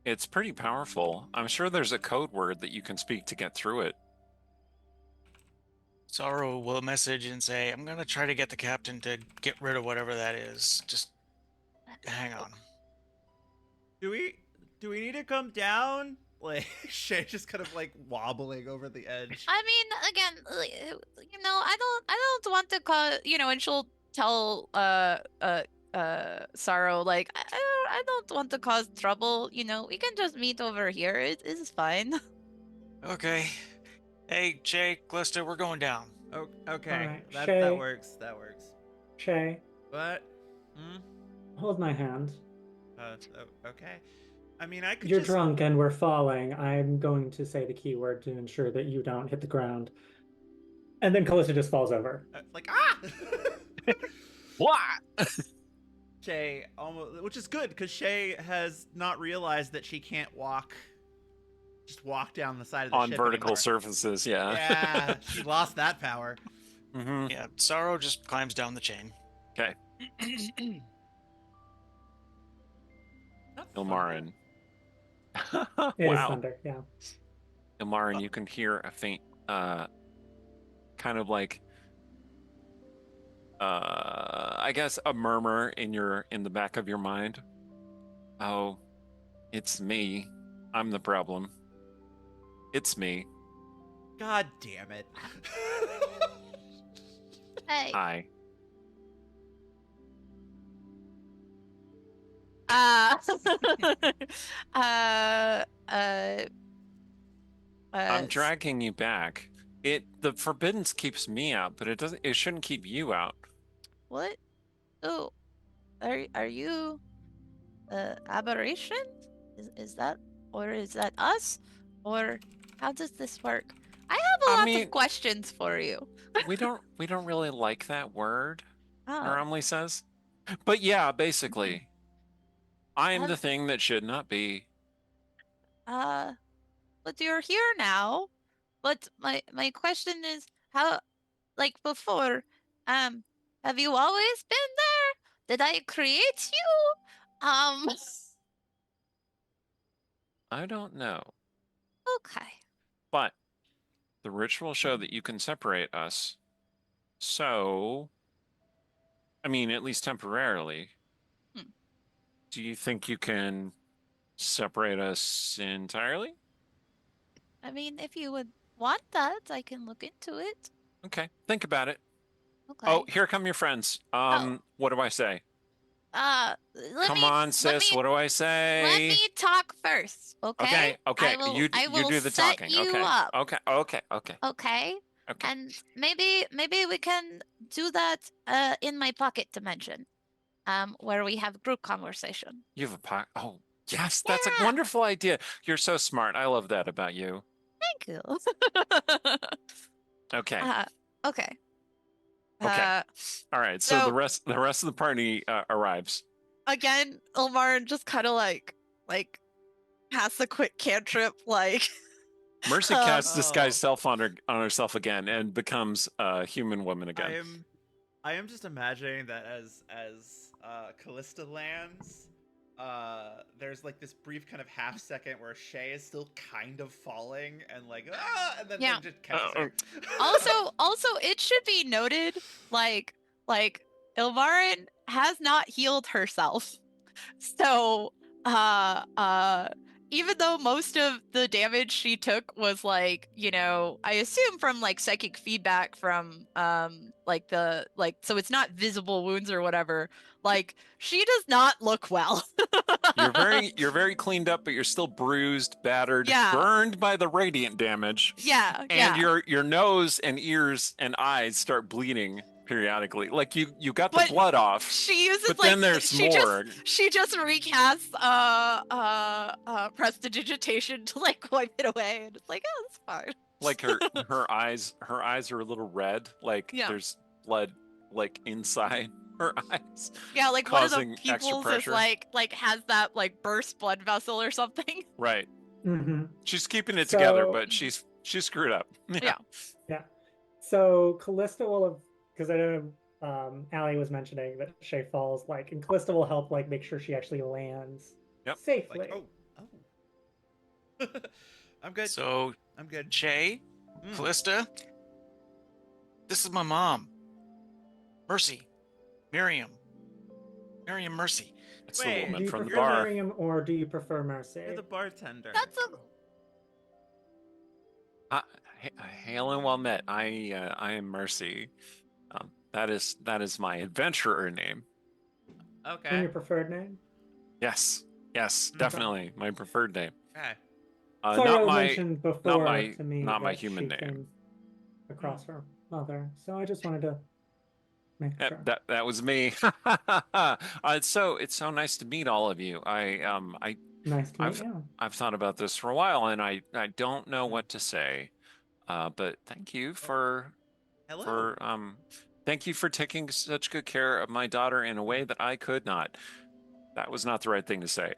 It's pretty powerful. I'm sure there's a code word that you can speak to get through it. Sorrow will message and say, I'm gonna try to get the captain to get rid of whatever that is. Just hang on. Do we need to come down? Like Shay just kind of like wobbling over the edge. I mean, again, I don't want to call, and she'll tell Sorrow like I don't want to cause trouble. We can just meet over here. It is fine. Okay. Hey, Jay, Glista, we're going down. Oh, okay. Alright, That Shay. works. That works. Shay, What? Hmm? hold my hand. Okay. I mean, I could You're just... drunk and we're falling. I'm going to say the keyword to ensure that you don't hit the ground. And then Callista just falls over. Like, ah! What? Shay, almost, which is good, because Shay has not realized that she can't just walk down the side of the On ship vertical anymore. surfaces, yeah. Yeah, she lost that power. Mm-hmm. Yeah, Sorrow just climbs down the chain. Okay. Not Ilmarin. It is Wow. thunder, yeah. Ilmarin, you can hear a faint, kind of like, I guess a murmur in the back of your mind. Oh, it's me. I'm the problem. It's me. God damn it. Hey. Hi. I'm dragging you back. The forbiddance keeps me out, but it shouldn't keep you out. What? Oh, are you aberration? Is that, or is that us, or how does this work? I have a lot mean- of questions for you. We don't really like that word, Oh, Normally says. But yeah, basically. I am Have- the thing that should not be. but you're here now. But my question is, how, like before, have you always been there? Did I create you? I don't know. Okay. But the ritual showed that you can separate us. So, I mean, at least temporarily. Hmm. Do you think you can separate us entirely? I mean, if you would want that, I can look into it. Okay, think about it. Okay. Oh, here come your friends. Oh. What do I say? Let Come me on, let sis. me What do I let say? me talk first, okay? Okay. You I you will do the set talking. you Okay. up, Okay. okay? Okay. And maybe we can do that in my pocket dimension, where we have group conversation. You have a pot. Oh, yes, that's a Yeah, wonderful idea. You're so smart. I love that about you. thank you. Okay. Okay. Okay. All right. So So the rest of the party arrives. Again, Ilmarin just kind of like casts a quick cantrip, like Mercy uh, casts disguise Oh. self on herself again and becomes a human woman again. I am just imagining that as Callista lands, there's like this brief kind of half second where Shay is still kind of falling and like and then, Yeah. then just catches her. also it should be noted, like Ilmarin has not healed herself. So even though most of the damage she took was like, I assume from like psychic feedback from so it's not visible wounds or whatever, like she does not look well. You're very cleaned up, but you're still bruised, battered, Yeah. burned by the radiant damage. Yeah, And yeah. your nose and ears and eyes start bleeding periodically. Like you got the But blood off. She uses But like then there's more. She just recasts prestidigitation to like wipe it away, and it's like, oh, it's fine. Like her eyes are a little red. Like Yeah. there's blood like inside her eyes. Yeah, like one of the Causing extra pupils is pressure. like has that like burst blood vessel or something. Right. Mm-hmm. She's keeping it together, So- but she's screwed up. Yeah. Yeah. So Callista will have, because I know Allie was mentioning that Shay falls, like, and Callista will help, like, make sure she actually lands Yep. safely. Like, oh. I'm good. So, I'm good. Shay, Mm. Callista, this is my mom. Mercy. Miriam, Mercy. It's the Wait, Do woman you from the prefer bar. Miriam or do you prefer Mercy? You're the bartender. That's a Hail and well met. I am Mercy. That is my adventurer name. And Okay. your preferred name? Yes, Okay. definitely my preferred name. Okay. Sorry, Not was my mentioned before to me not my that human she name. came across her mother, so I just wanted to make sure. That was me. It's so nice to meet all of you. Nice to meet you. I've thought about this for a while, and I don't know what to say. But thank you for Hello. thank you for taking such good care of my daughter in a way that I could not. That was not the right thing to say.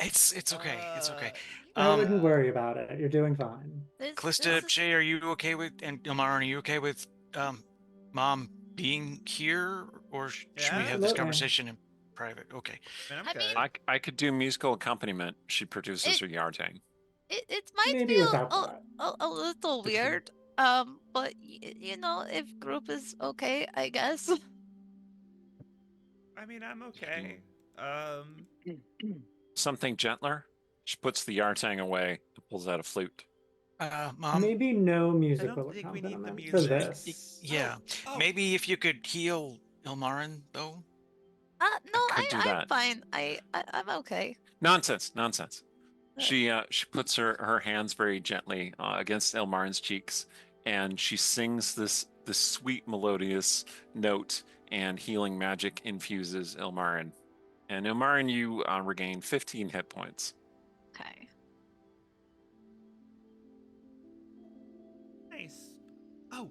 It's okay. It's okay. I wouldn't worry about it. You're doing fine. Callista, Shay, are you okay with, and Ilmarin, are you okay with Mom being here, or should we Yeah, have this absolutely. conversation in private? Okay. Man, I'm I good. mean- I could do musical accompaniment. She produces her Yartang. it might Maybe be without that. a little weird. But if group is okay, I guess. I mean, I'm okay. Something gentler. She puts the Yartang away and pulls out a flute. Mom. Maybe no musical think we need the accompaniment for music. this. Yeah. Oh. Maybe if you could heal Ilmarin, though. No, could do I'm that. fine. I'm okay. Nonsense. She puts her hands very gently against Elmarin's cheeks, and she sings this sweet melodious note, and healing magic infuses Ilmarin. And Ilmarin, you regain 15 hit points. Okay. Nice. Oh.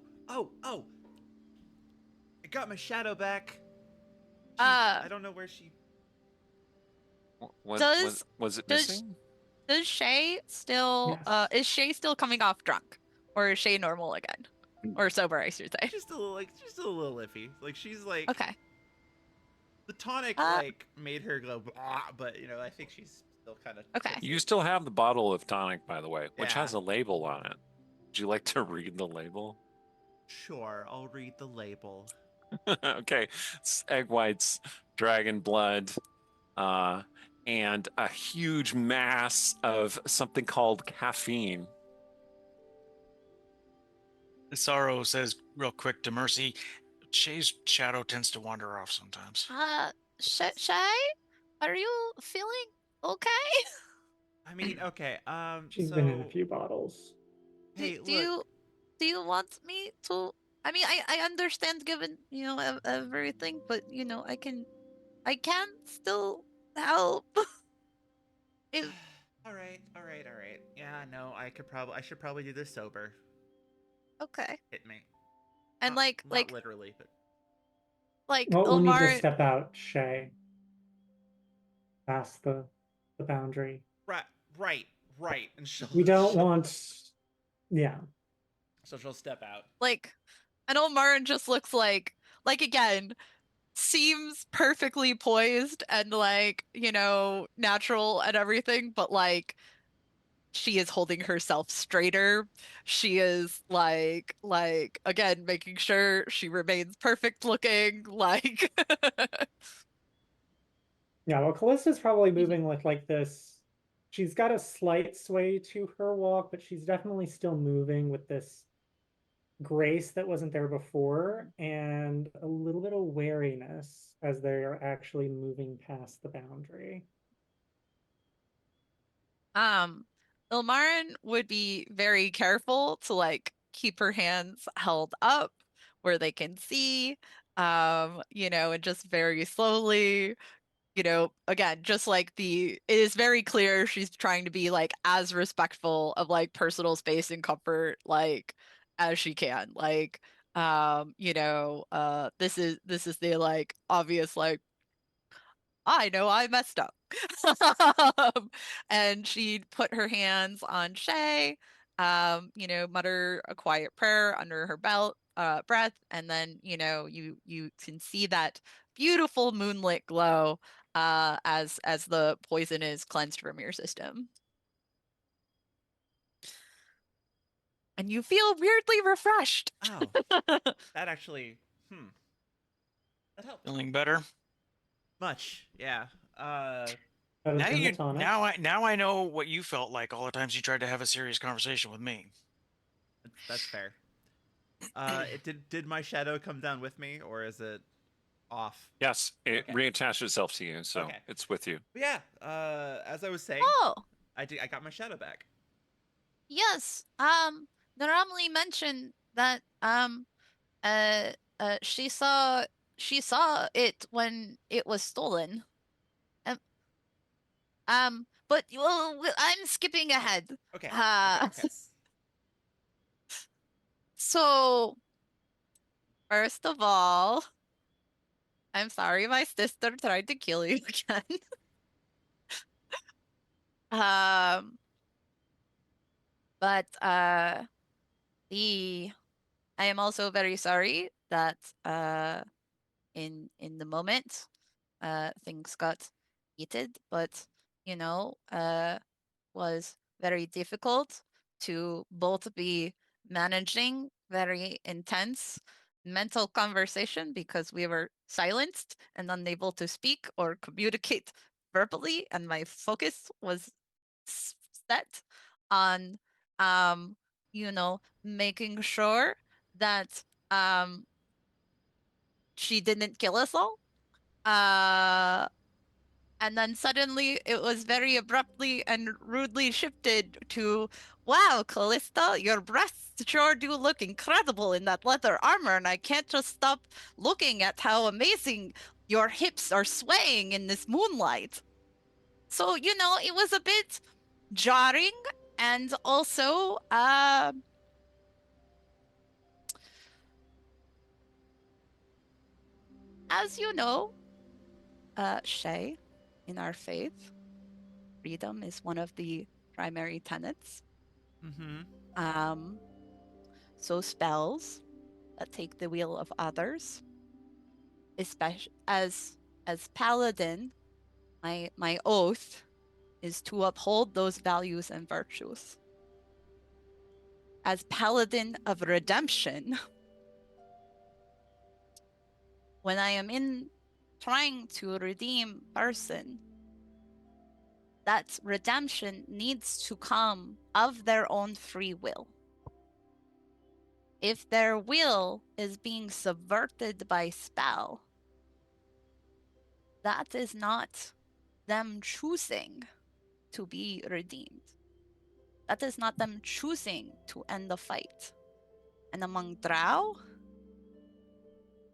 I got my shadow back. Jeez, I don't know where she. What Does- was it does- missing? Is Shay still Yes. is Shay still coming off drunk? Or is Shay normal again? Or sober, I should say. She's still a little iffy. Like she's like. Okay. The tonic Uh, like made her go, "Blah," but I think she's still kind of. Okay. You still have the bottle of tonic, by the way, which Yeah. has a label on it. Would you like to read the label? Sure, I'll read the label. Okay, it's egg whites, dragon blood, and a huge mass of something called caffeine. Sorrow says real quick to Mercy, Shay's shadow tends to wander off sometimes. Shay, are you feeling okay? I mean, okay. She's So been in a few bottles. hey, do look. you want me to? I mean, I understand given everything, but I can still help. If All right, all right, all right. Yeah, no, I should probably do this sober. okay, Hit me. and Not literally, but Well, we'll need to Ilmar, step out, Shay. Past the boundary. right. And We don't want. Yeah. So she'll step out. and Ilmarin just looks like again seems perfectly poised and natural and everything, but she is holding herself straighter. She is again making sure she remains perfect looking. Yeah, well, Callista's probably moving with like this. She's got a slight sway to her walk, but she's definitely still moving with this grace that wasn't there before and a little bit of wariness as they're actually moving past the boundary. Ilmarin would be very careful to keep her hands held up where they can see, and just very slowly, again, just it is very clear she's trying to be as respectful of personal space and comfort as she can. This is the obvious I know I messed up. And she'd put her hands on Shay, mutter a quiet prayer under her breath, and then you can see that beautiful moonlit glow as the poison is cleansed from your system. And you feel weirdly refreshed. Oh, that actually, that helped. Feeling better? Much, yeah. Better Now than the tonic. now I know what you felt like all the times you tried to have a serious conversation with me. That's fair. Did my shadow come down with me, or is it off? Yes, it Okay. reattached itself to you, so Okay. it's with you. But yeah. As I was saying, Oh, I got my shadow back. yes. Normally mentioned that she saw it when it was stolen. But I'm skipping ahead. Okay. Okay. So first of all, I'm sorry my sister tried to kill you again. But I am also very sorry that in the moment things got heated, but was very difficult to both be managing very intense mental conversation because we were silenced and unable to speak or communicate verbally, and my focus was set on making sure that she didn't kill us all. And then suddenly it was very abruptly and rudely shifted to, wow, Callista, your breasts sure do look incredible in that leather armor, and I can't just stop looking at how amazing your hips are swaying in this moonlight. So, it was a bit jarring, and also, as you know, Shay, in our faith, freedom is one of the primary tenets. Mm-hmm. So spells that take the will of others, especially as as paladin, my oath is to uphold those values and virtues. As paladin of redemption, when I am in trying to redeem person, that redemption needs to come of their own free will. If their will is being subverted by spell, that is not them choosing to be redeemed. That is not them choosing to end the fight. And among drow,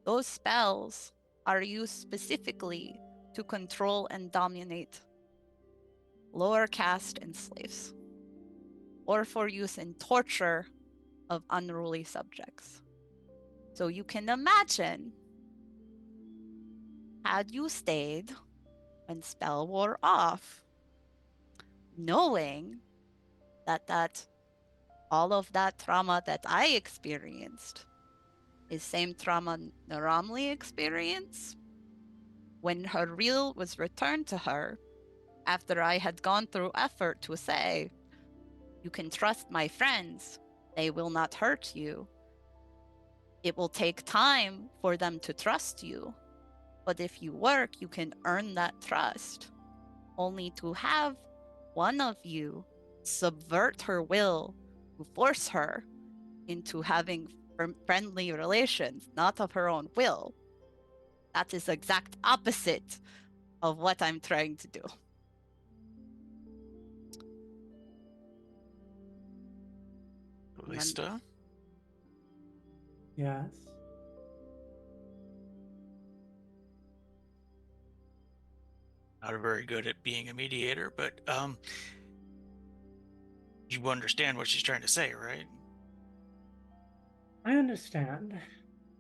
those spells are used specifically to control and dominate lower caste enslaves, or for use in torture of unruly subjects. So you can imagine, had you stayed when spell wore off, knowing that all of that trauma that I experienced is same trauma Naramli experienced, when her reel was returned to her, after I had gone through effort to say, you can trust my friends, they will not hurt you. It will take time for them to trust you, but if you work, you can earn that trust, only to have one of you subvert her will to force her into having friendly relations, not of her own will. That is the exact opposite of what I'm trying to do. Ballista? Yes. Not very good at being a mediator, but you understand what she's trying to say, right? I understand.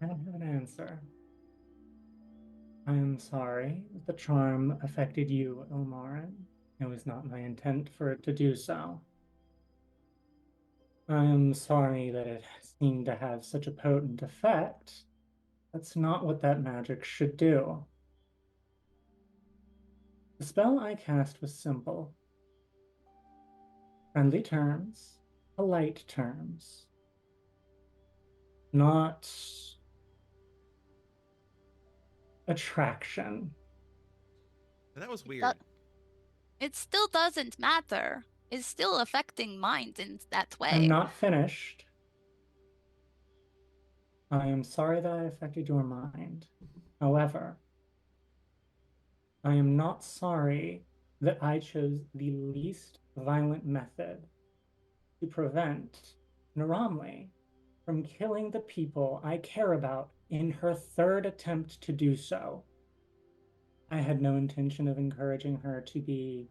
I don't have an answer. I am sorry that the charm affected you, Ilmarin. It was not my intent for it to do so. I am sorry that it seemed to have such a potent effect. That's not what that magic should do. The spell I cast was simple. Friendly terms, polite terms. Not attraction. That was weird. It still doesn't matter. It's still affecting minds in that way. I'm not finished. I am sorry that I affected your mind. However, I am not sorry that I chose the least violent method to prevent Naramli from killing the people I care about in her third attempt to do so. I had no intention of encouraging her to be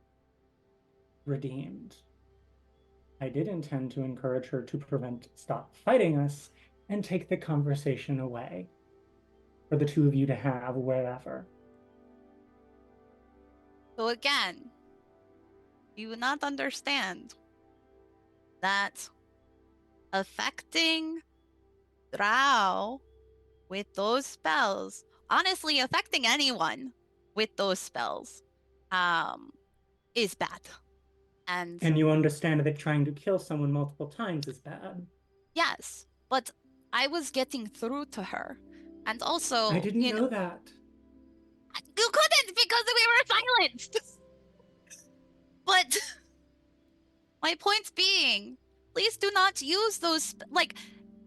redeemed. I did intend to encourage her to stop fighting us and take the conversation away for the two of you to have wherever. So again, you would not understand that affecting drow with those spells, honestly, affecting anyone with those spells, is bad. And you understand that trying to kill someone multiple times is bad. Yes, but I was getting through to her. And also, I didn't know that. You couldn't because we were silenced. But my point being, please do not use those. Like,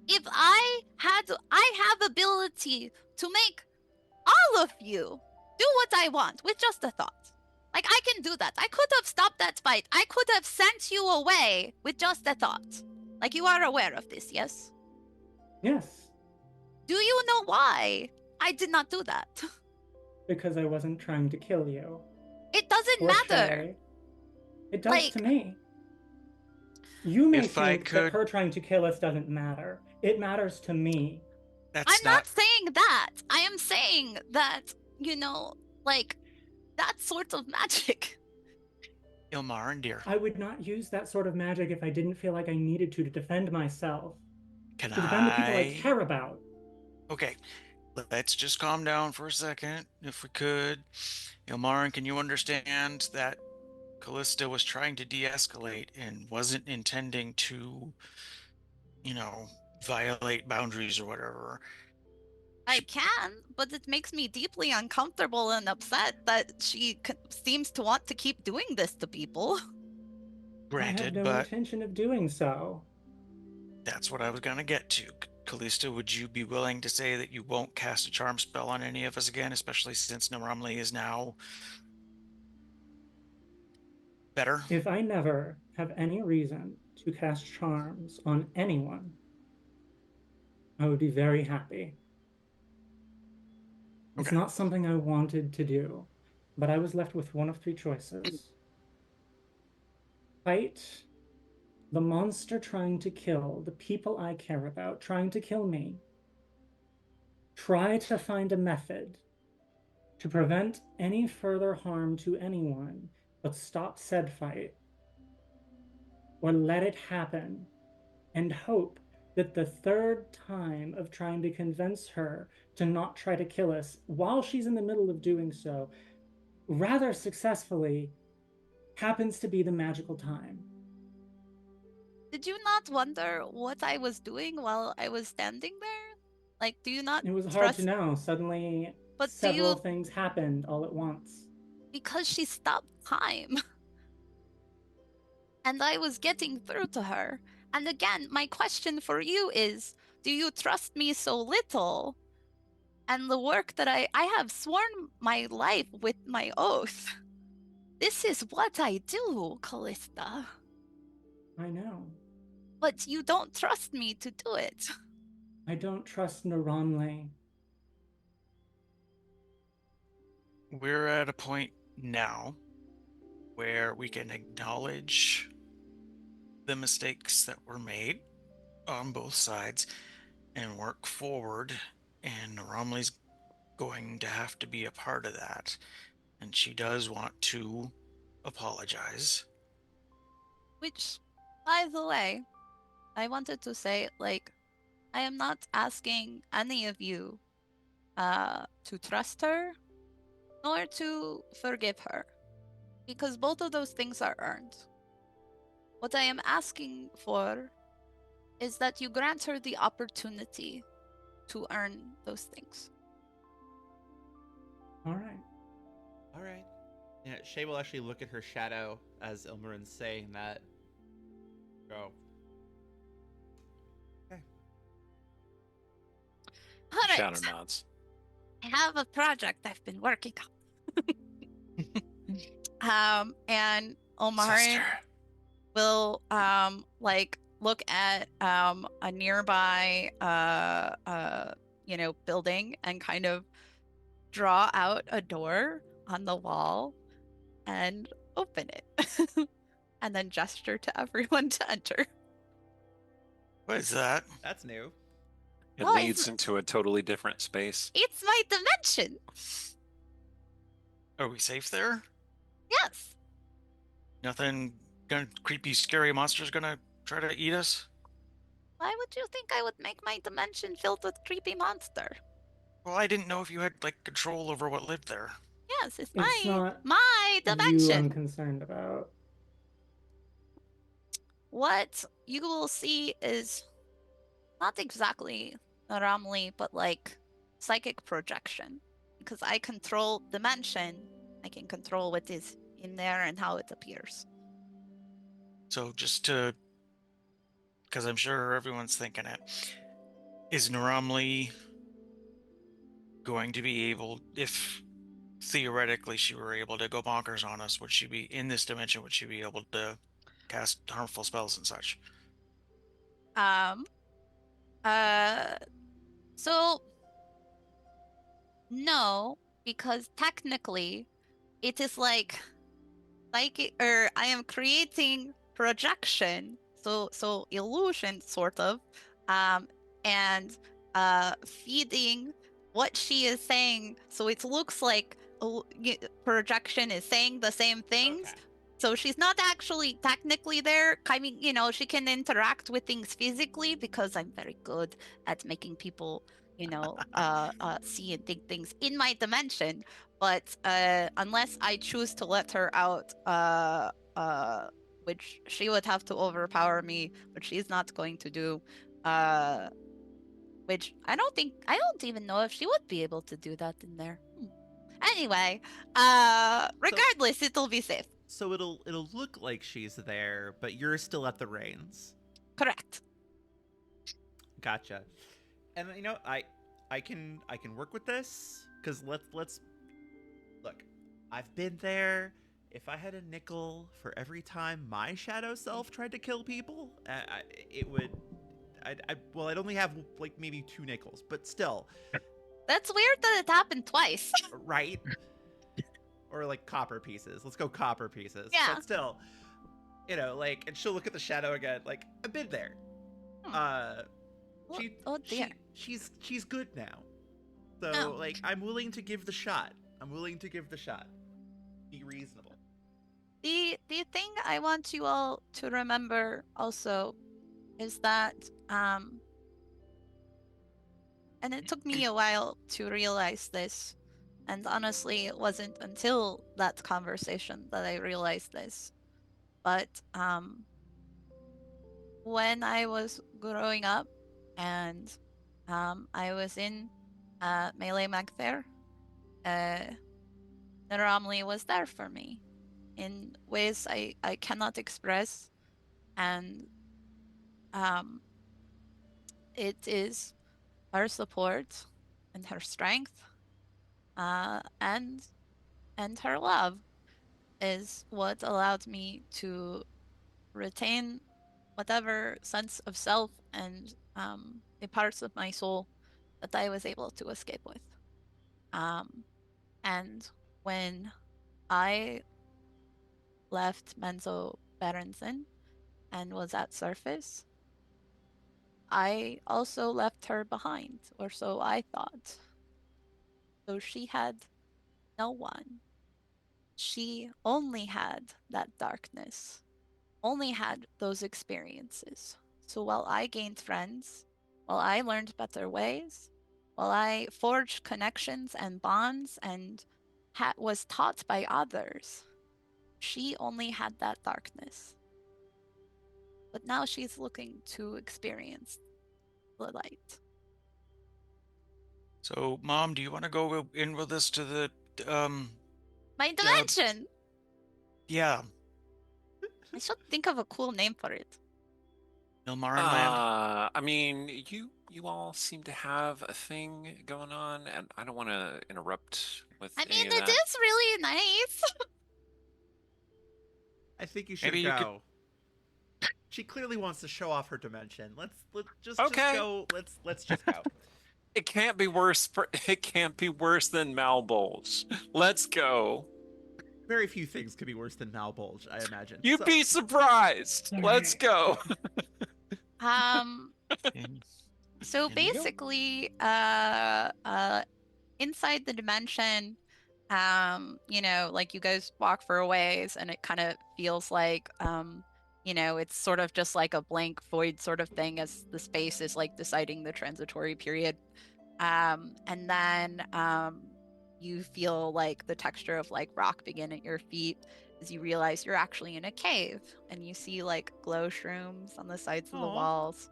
if I have ability to make all of you do what I want with just a thought. Like, I can do that. I could have stopped that fight. I could have sent you away with just a thought. Like, you are aware of this, yes? Yes. Do you know why I did not do that? Because I wasn't trying to kill you. It doesn't matter. It does to me. You may think could... that her trying to kill us doesn't matter. It matters to me. I'm not saying that. I am saying that, like, that sort of magic. Ilmarin, dear. I would not use that sort of magic if I didn't feel like I needed to defend myself. To defend the people I care about. Okay. let's just calm down for a second, if we could. Ilmarin, can you understand that Callista was trying to de-escalate and wasn't intending to, violate boundaries or whatever? I can, but it makes me deeply uncomfortable and upset that she seems to want to keep doing this to people. I have Granted, no but intention of doing so. that's what I was going to get to. Callista, would you be willing to say that you won't cast a charm spell on any of us again, especially since Naramli is now better? If I never have any reason to cast charms on anyone, I would be very happy. It's Okay. not something I wanted to do, but I was left with one of three choices. Fight the monster trying to kill the people I care about, trying to kill me. Try to find a method to prevent any further harm to anyone, but stop said fight. Or let it happen and hope that the third time of trying to convince her to not try to kill us, while she's in the middle of doing so, rather successfully, happens to be the magical time. Did you not wonder what I was doing while I was standing there? Like, do you not It was hard trust? to know. Suddenly, But several things happened all at once. Because she stopped time. And I was getting through to her. And again, my question for you is, do you trust me so little? And the work that I have sworn my life with my oath. This is what I do, Callista. I know. But you don't trust me to do it. I don't trust Naramle. We're at a point now where we can acknowledge the mistakes that were made on both sides and work forward, and Romley's going to have to be a part of that, and she does want to apologize. Which, by the way, I wanted to say, like, I am not asking any of you to trust her nor to forgive her, because both of those things are earned. What I am asking for is that you grant her the opportunity to earn those things. All right. All right. Yeah, Shay will actually look at her shadow as Ilmarin's saying that. Go. Okay. All right. Shadow nods. I have a project I've been working on. And Omarin will look at a nearby building and kind of draw out a door on the wall and open it. And then gesture to everyone to enter. What is that? That's new. It Well, leads into a totally different space. It's my dimension. Are we safe there? Yes. Nothing creepy, scary monsters gonna try to eat us? Why would you think I would make my dimension filled with creepy monster? Well, I didn't know if you had, control over what lived there. Yes, it's not my You I'm dimension. concerned about. What you will see is not exactly Ramli, but like psychic projection. Because I control dimension, I can control what is in there and how it appears. So just to, because I'm sure everyone's thinking it, is Naramli going to be able, if theoretically she were able to go bonkers on us, would she be in this dimension? Would she be able to cast harmful spells and such? So no, because technically it is like I am creating projection, so illusion sort of, and feeding what she is saying, so it looks like projection is saying the same things. Okay. So she's not actually technically there. I mean, she can interact with things physically because I'm very good at making people, see and think things in my dimension. But unless I choose to let her out, which she would have to overpower me, which she's not going to do. Which I don't even know if she would be able to do that in there. Anyway, regardless, it'll be safe. So it'll look like she's there, but you're still at the reins. Correct. Gotcha. And I can work with this, because let's look. I've been there. If I had a nickel for every time my shadow self tried to kill people, it would. I'd only have like maybe 2 nickels, but still. That's weird that it happened twice. Right? Or like copper pieces. Let's go copper pieces. Yeah. But still, and she'll look at the shadow again, like, I've been there. Oh dear. She's good now. So No. like, I'm willing to give the shot. Be reasonable. The thing I want you all to remember also is that and it took me a while to realize this, and honestly it wasn't until that conversation that I realized this. But when I was growing up and I was in Melee Magfair, Naramli was there for me in ways I cannot express, and it is her support and her strength and her love is what allowed me to retain whatever sense of self and the parts of my soul that I was able to escape with. And when I left Menzo Berenson and was at Surface, I also left her behind, or so I thought. So she had no one. She only had that darkness, only had those experiences. So while I gained friends, while I learned better ways, while I forged connections and bonds and was taught by others, she only had that darkness. But now she's looking to experience the light. So, Mom, do you want to go in with us to the My dimension! Yeah, I should think of a cool name for it. Ilmarin Land? I mean, you all seem to have a thing going on, and I don't want to interrupt with I any mean, of it that. is really nice. I think you should Maybe you go. She clearly wants to show off her dimension. Let's just Okay. go. Let's just go. It can't be worse. It can't be worse than Malbolge. Let's go. Very few things could be worse than Malbolge, I imagine. You'd So- be surprised. Let's go. Um, And- so And you go. basically, inside the dimension, like you guys walk for a ways and it kind of feels like, it's sort of just like a blank void sort of thing as the space is like deciding the transitory period. And then you feel like the texture of like rock begin at your feet as you realize you're actually in a cave and you see like glow shrooms on the sides of the Aw. walls.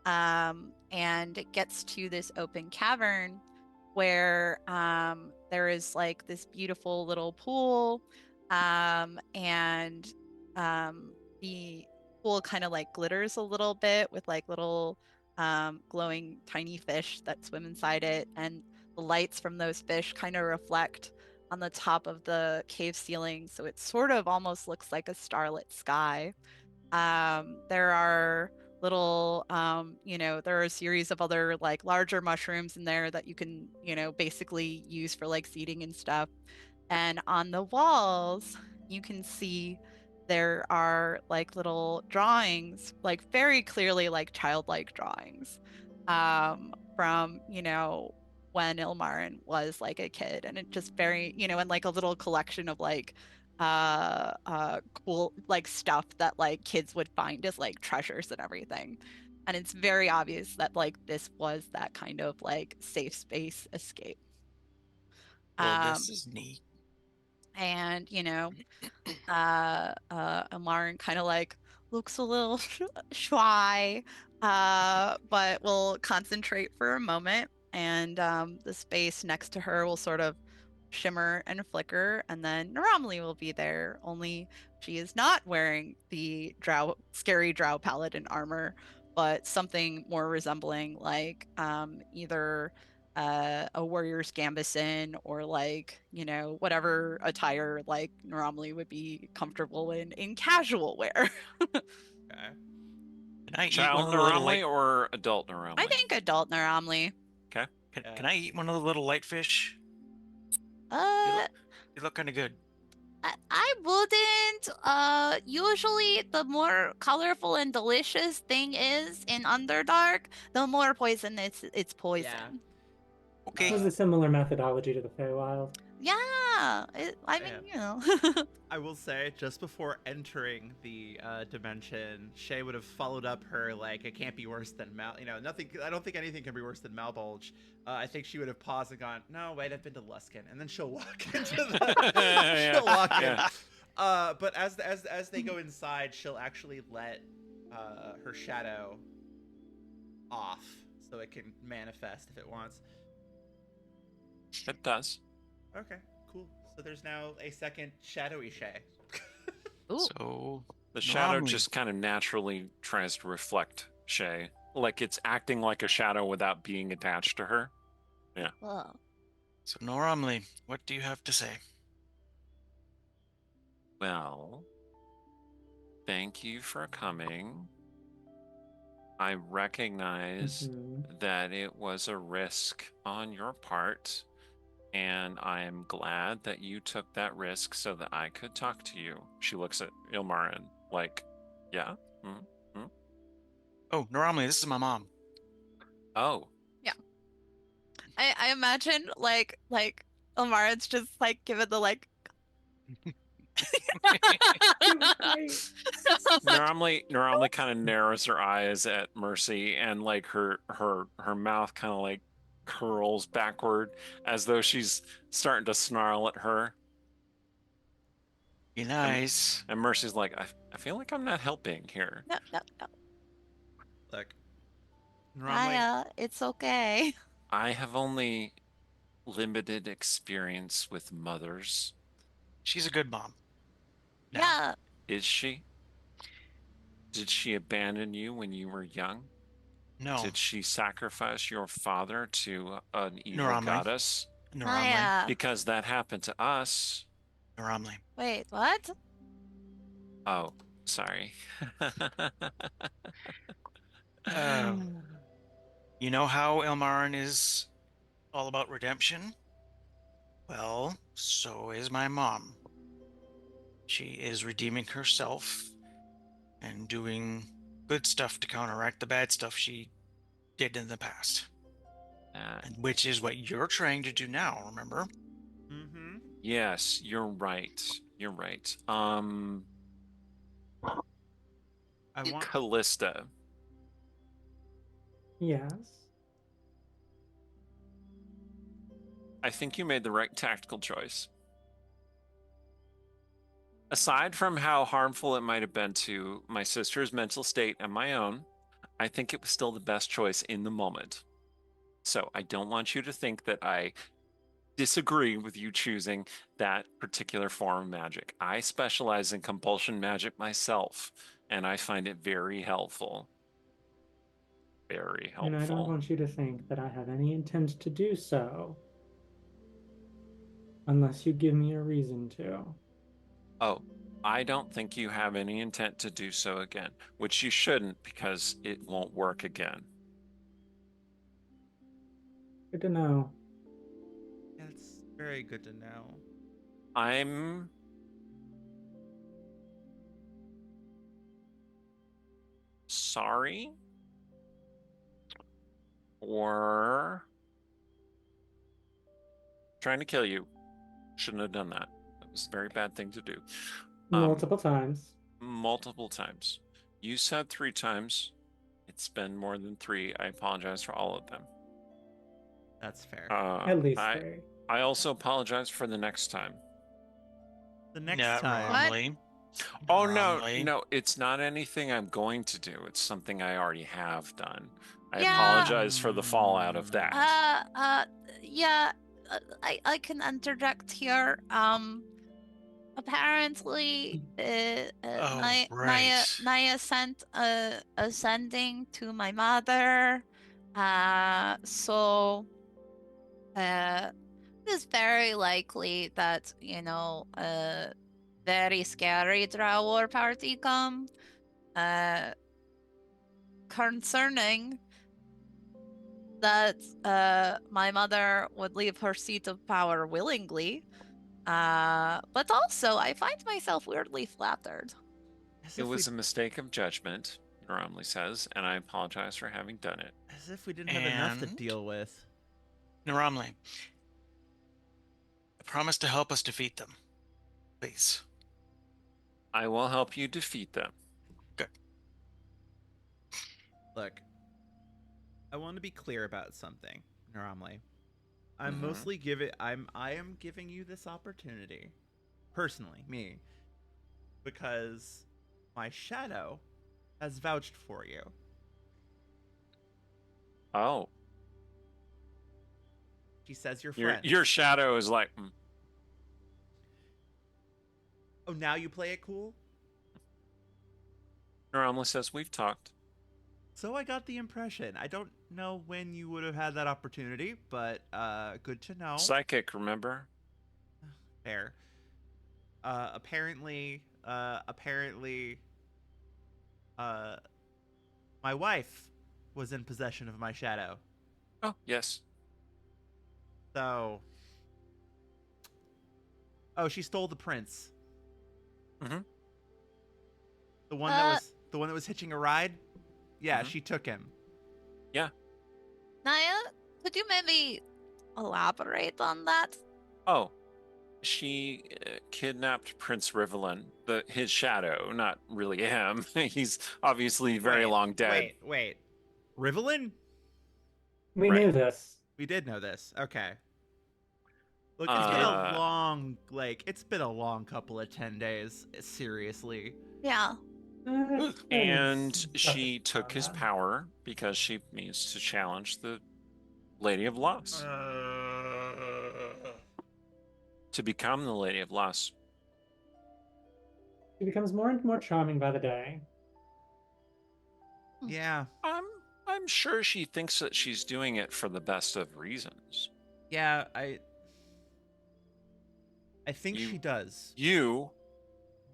And it gets to this open cavern where there is like this beautiful little pool, and the pool kind of like glitters a little bit with like little glowing tiny fish that swim inside it, and the lights from those fish kind of reflect on the top of the cave ceiling, so it sort of almost looks like a starlit sky. There are little there are a series of other like larger mushrooms in there that you can basically use for like seeding and stuff, and on the walls you can see there are like little drawings, like very clearly like childlike drawings from when Ilmarin was like a kid, and it just very and like a little collection of like cool like stuff that like kids would find as like treasures and everything. and it's very obvious that like this was that kind of like safe space escape. Well, this is neat. And Amarin kind of like looks a little shy, but will concentrate for a moment, and the space next to her will sort of shimmer and flicker, and then Naramli will be there, only she is not wearing the scary drow paladin armor, but something more resembling like either a warrior's gambeson or like whatever attire like Naramli would be comfortable in casual wear. Okay. Can I eat Child one of the little Naramli light? or adult Naramli? I think adult Naramli. Okay. Can I eat one of the little light fish? Uh, They look kind of good. I wouldn't. Usually the more colorful and delicious thing is in Underdark, the more poison it's poison. Yeah. Okay. This is a similar methodology to the Feywild. Yeah. I mean, I will say, just before entering the dimension, Shay would have followed up her like, it can't be worse than nothing. I don't think anything can be worse than Malbolge. I think she would have paused and gone, no, wait, I've been to Luskin, and then she'll walk into the. She'll walk in. Yeah. But as they go inside, she'll actually let her shadow off so it can manifest if it wants. It does. Okay, cool. So there's now a second shadowy Shay. ooh. So The shadow Naramli. just kind of naturally tries to reflect Shay. Like it's acting like a shadow without being attached to her. Whoa. So Noramli, what do you have to say? Well, thank you for coming. I recognize Mhm. that it was a risk on your part, and I am glad that you took that risk so that I could talk to you. She looks at Ilmarin like, yeah? Oh, Noramli, this is my mom. Oh, I imagine like Amarin's just like given the like Normally kind of narrows her eyes at Mercy, and like her mouth kind of like curls backward as though she's starting to snarl at her. Be nice. And Mercy's like, I feel like I'm not helping here. no. Look, Naramli, It's okay. I have only limited experience with mothers. She's a good mom. No. Yeah. Is she? Did she abandon you when you were young? No. Did she sacrifice your father to an evil Naramli. goddess? Noramli. Because that happened to us. Noramli. Wait, what? Oh, sorry. You know how Ilmarin is all about redemption? Well, so is my mom. She is redeeming herself and doing good stuff to counteract the bad stuff she did in the past. And which is what you're trying to do now, remember? Mm-hmm. Yes, you're right. You're right. I want. Callista. Yes. I think you made the right tactical choice. Aside from how harmful it might have been to my sister's mental state and my own, I think it was still the best choice in the moment. So I don't want you to think that I disagree with you choosing that particular form of magic. I specialize in compulsion magic myself, and I find it very helpful. Very helpful. And I don't want you to think that I have any intent to do so. Unless you give me a reason to. Oh, I don't think you have any intent to do so again, which you shouldn't because it won't work again. Good to know. It's very good to know. I'm sorry or trying to kill you. Shouldn't have done that. That was a very bad thing to do. Multiple times. Multiple times. You said 3 times. It it's been more than 3. I apologize for all of them. That's fair. At least I, 3. I also apologize for the next time. The next Not time. normally. Oh, no, Normally. no, it's not anything I'm going to do. It's something I already have done. I Yeah. apologize for the fallout of that. Yeah, I can interject here. Apparently, Oh, Naya right. sent a sending to my mother. So it's very likely that, very scary drawer party come. Concerning that my mother would leave her seat of power willingly. But also, I find myself weirdly flattered. As It if was we, a mistake of judgment, Romley says, and I apologize for having done it. as if we didn't have enough to And- deal with. Naramli, promise to help us defeat them. Please. I will help you defeat them. Look, I want to be clear about something, Naramli. I'm Mhm. mostly I am giving you this opportunity, personally, me, because my shadow has vouched for you. Oh, She says you're your friends. your shadow is like, Oh, now you play it cool? Romley says, we've talked. So I got the impression. I don't know when you would have had that opportunity, but good to know. Psychic, remember? Fair. Apparently, my wife was in possession of my shadow. Oh, yes. So, oh, she stole the prince. Mhm. The one that was hitching a ride. Yeah, Mhm. she took him. Naya, could you maybe elaborate on that? Oh, she kidnapped Prince Rivelin, his shadow, not really him. He's obviously very long dead. Wait. Rivelin? We Right. knew this. We did know this. Okay. Look, it's been a long couple of 10 days. Seriously. Yeah. And she took his power because she means to challenge the Lady of Loss. To become the Lady of Loss. She becomes more and more charming by the day. Yeah. I'm sure she thinks that she's doing it for the best of reasons. Yeah, I think You- she does. You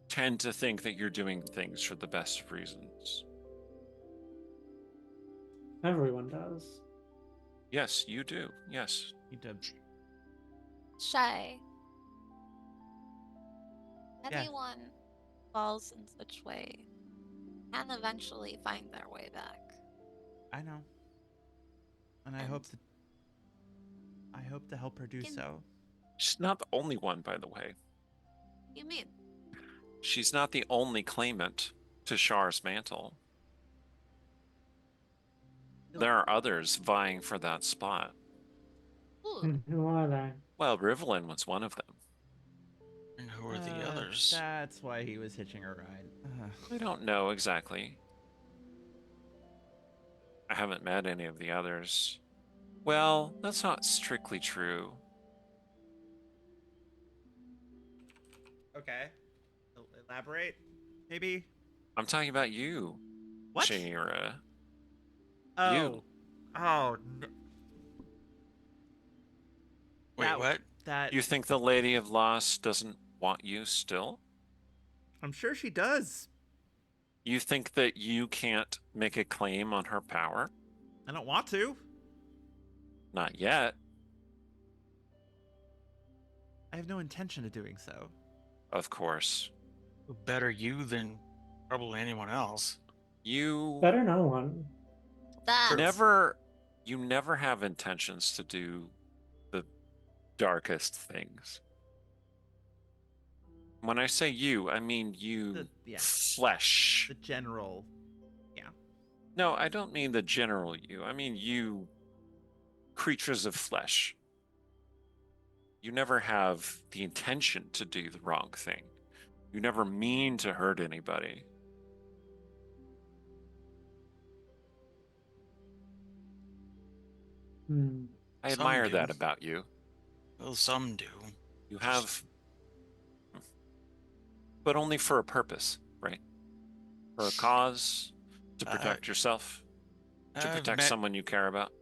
tend to think that you're doing things for the best of reasons. Everyone does. Yes, you do. Yes. He did. Shy. Yeah. Anyone falls in such way can eventually find their way back. I know. And I hope to help her do Can- so. She's not the only one, by the way. You mean? She's not the only claimant to Shar's mantle. There are others vying for that spot. Ooh. And who are they? Well, Rivelin was one of them. And who are the others? That's why he was hitching a ride. We don't know exactly. I haven't met any of the others. Well, that's not strictly true. Okay. Elaborate, maybe? I'm talking about you, What? Shira. Oh. You. Oh. Wait, that- what? That. You think the Lady of Loss doesn't want you still? I'm sure she does. You think that you can't make a claim on her power? I don't want to. Not yet. I have no intention of doing so. Of course. Better you than probably anyone else. You Better no one. That. you never have intentions to do the darkest things. When I say you, I mean you Yeah. flesh. The general. Yeah. No, I don't mean the general you. I mean you creatures of flesh. You never have the intention to do the wrong thing. You never mean to hurt anybody. Hmm. I Some admire do. that about you. Well, some do. You have, but only for a purpose, right? For a cause, to Uh, protect yourself, to I've protect met someone you care about.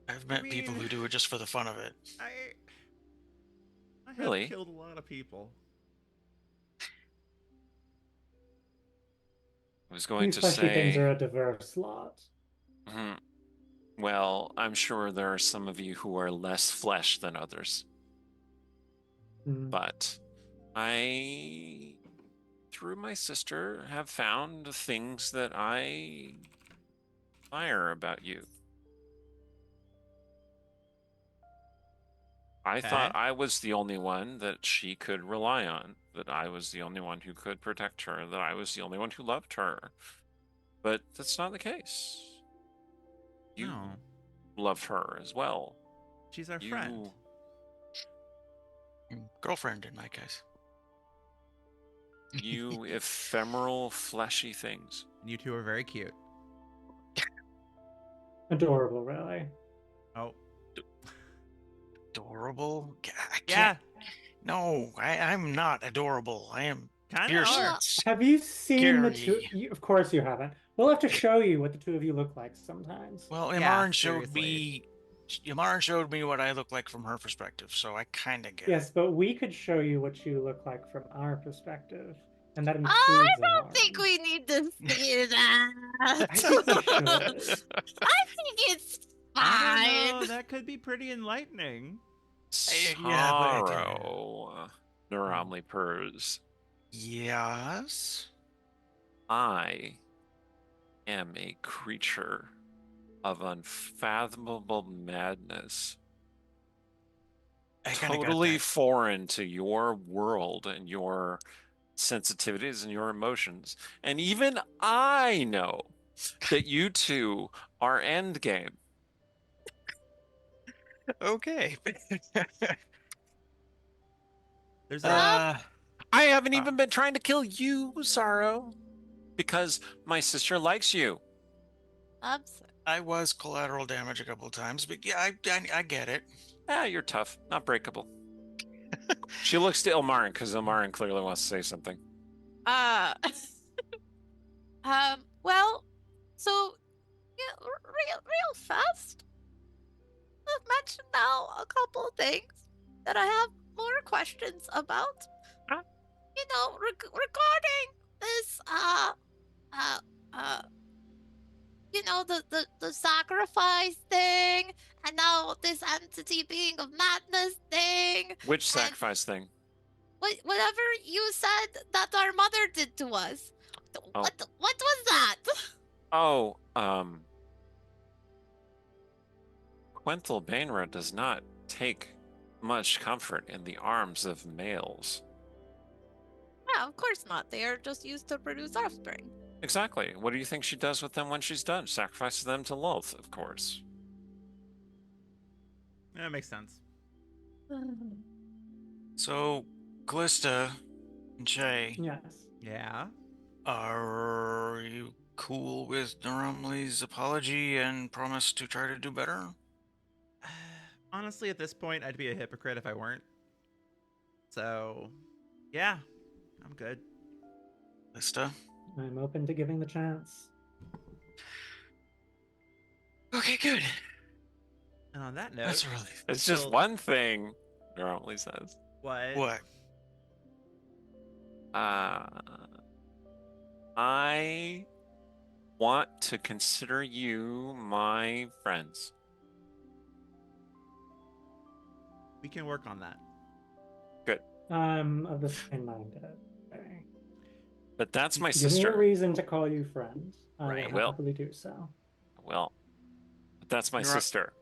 I've met people mean- who do it just for the fun of it. I have Really? killed a lot of people. I was going You to fleshy things are say, a diverse lot. mhm, well, I'm sure there are some of you who are less flesh than others, Hmm. but I, through my sister, have found things that I admire about you. I thought Okay. I was the only one that she could rely on, that I was the only one who could protect her, that I was the only one who loved her. But that's not the case. You No, love her as well. she's our You, friend. Girlfriend in my case. you ephemeral, fleshy things. You two are very cute. Adorable, really. Oh, Adorable? I yeah, can't. No, I'm not adorable. I am kind of fierce are. and Have you seen the two? scary. Of course you haven't. We'll have to show you what the two of you look like sometimes. Well, Yeah, Imaran seriously. showed me what I look like from her perspective, so I kind of get Yes, but we could show you what you look like from our perspective, and that I includes don't think Lauren. we need to see that. I think we should. I think it's I don't fine. know. That could be pretty enlightening. Yeah, but Sorrow, Naramli purrs. yes. I am a creature of unfathomable madness, I kind of got totally that. foreign to your world and your sensitivities and your emotions. And even I know that you two are endgame. Okay. There's a uh, I haven't Uh. even been trying to kill you, Sorrow, because my sister likes you. I'm sorry. I was collateral damage a couple of times, but yeah, I get it. Ah, you're tough, not breakable. She looks to Ilmarin because Ilmarin clearly wants to say something. Uh, well, so, yeah, real fast. I've mentioned now a couple of things that I have more questions about. Huh? You know, regarding this, uh, uh, you know, the sacrifice thing, and now this entity being of madness thing, Which and sacrifice thing? whatever you said that our mother did to us. Oh. What was that? Oh, Quenthel Bainra does not take much comfort in the arms of males. Yeah, of course not. They are just used to produce offspring. Exactly. What do you think she does with them when she's done? Sacrifices them to Lolth, of course. that makes sense. So, Callista and Shay, Yes. Yeah. are you cool with Naramli's apology and promise to try to do better? Honestly, at this point, I'd be a hypocrite if I weren't. So, yeah, I'm good. Callista? I'm open to giving the chance. Okay, good. And on that note, That's a relief. It's just So- one thing, Naramli says. what? What? I want to consider you my friends. We can work on that. I'm of the same mind. Okay. But that's my Give me a sister. reason to call you friend. I Right. will Well. happily do so. Well, but that's my You're right. sister.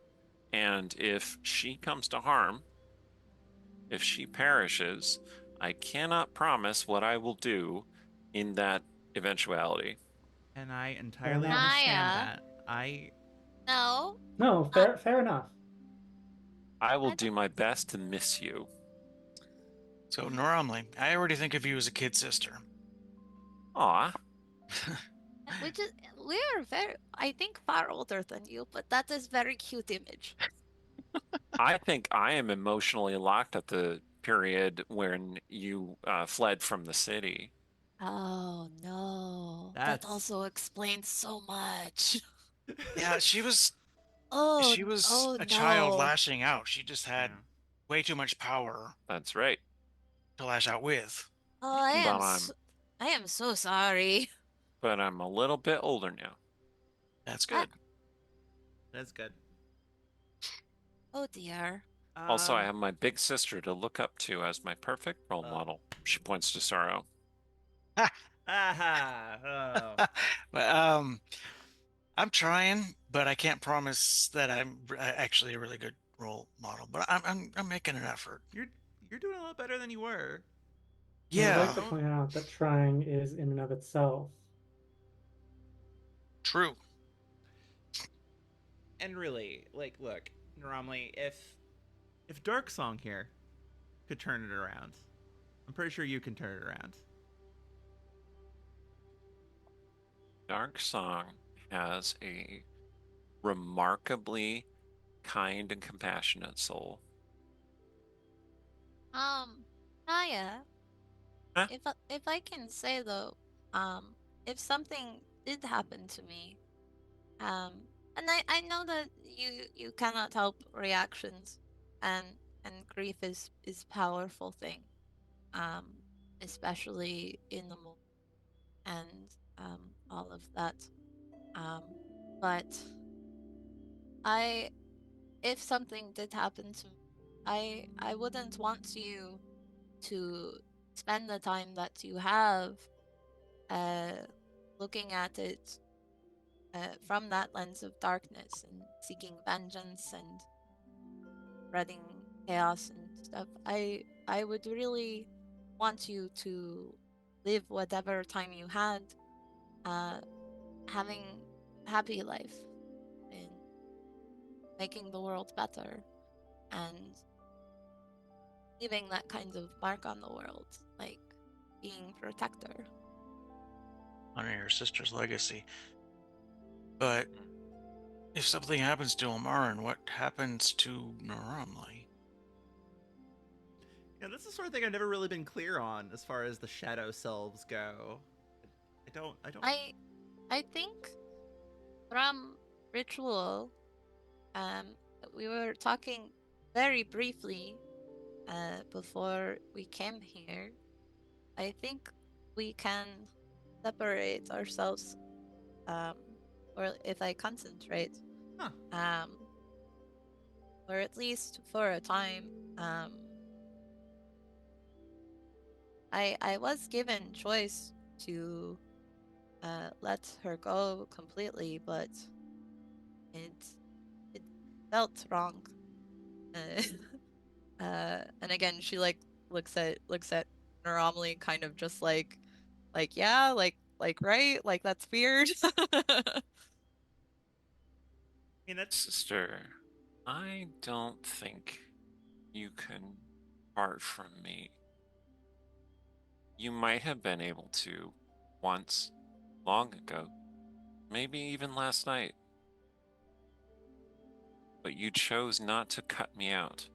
And if she comes to harm, if she perishes, I cannot promise what I will do in that eventuality. And I entirely enough. understand Naya. that. I No. No, fair enough. I will I do my best to miss you. So, Noramli, I already think of you as a kid sister. Aw, We're very, I think, far older than you, but that is very cute image. I think I am emotionally locked at the period when you fled from the city. Oh no, that that's also explains so much. Yeah, she was Oh, a child no. lashing out. She just had yeah. way too much power That's right. to lash out with. Oh, But I am so sorry. I'm a little bit older now. That's I, good. That's good. oh dear. Also, I have my big sister to look up to as my perfect role Oh. model. She points to Sorrow. Aha. Oh. But I'm trying, but I can't promise that I'm actually a really good role model. But I'm making an effort. You're doing a lot better than you were. I would like Yeah, to point out that trying is in and of itself. true. And really, like, look, Naramli, if Dark Song here could turn it around, I'm pretty sure you can turn it around. Dark Song has a remarkably kind and compassionate soul. Naya, Huh? if I can say though, if something did happen to me, um, and I know that you cannot help reactions, and grief is powerful thing, um, especially in the moment, and all of that, um, but I if something did happen to me, I wouldn't want you to spend the time that you have uh, looking at it from that lens of darkness and seeking vengeance and spreading chaos and stuff. I would really want you to live whatever time you had, uh, having happy life and making the world better and leaving that kind of mark on the world, like being protector. Honor your sister's legacy. But if something happens to Amaran, what happens to Naramli? Yeah, that's the sort of thing I've never really been clear on as far as the shadow selves go. I don't. I think from ritual, um, we were talking very briefly before we came here. I think we can separate ourselves, um, or if I concentrate, Huh. or at least for a time. Um, I was given choice to let her go completely, but it it felt wrong. Uh, and again, she like looks at Naramli, kind of just like yeah, like right, like that's weird. I mean, that's Sister, I don't think you can part from me. You might have been able to once, long ago, maybe even last night, but you chose not to cut me out.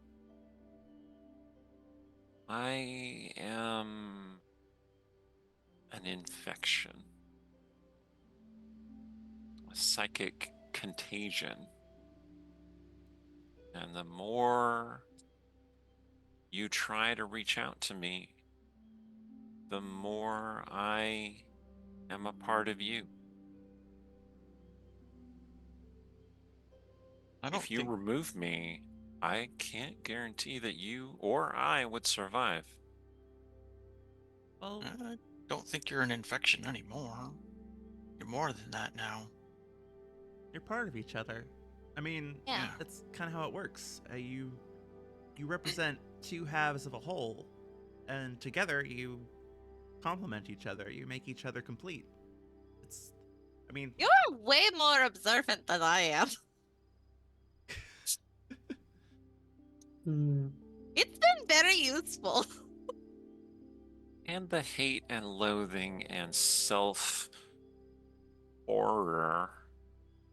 I am an infection, a psychic contagion. And the more you try to reach out to me, the more I am a part of you. I don't If you think remove me, I can't guarantee that you or I would survive. well. I don't think you're an infection anymore. You're more than that now. You're part of each other. I mean, Yeah. that's kind of how it works. You represent two halves of a whole, and together you complement each other. You make each other complete. It's I mean, You're way more observant than I am. Hmm. It's been very useful. And the hate and loathing and self horror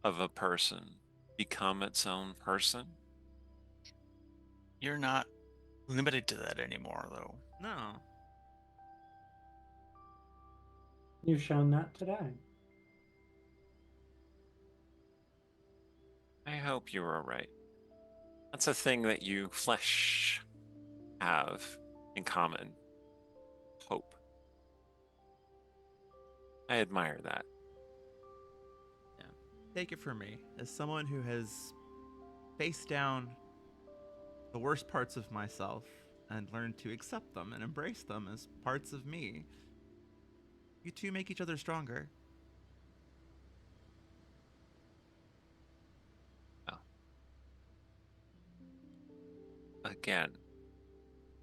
of a person become its own person. You're not limited to that anymore, though. no. You've shown that today. I hope you were right. That's a thing that you flesh have in common. Hope. I admire that. Take it from me, as someone who has faced down the worst parts of myself and learned to accept them and embrace them as parts of me, you two make each other stronger. Again,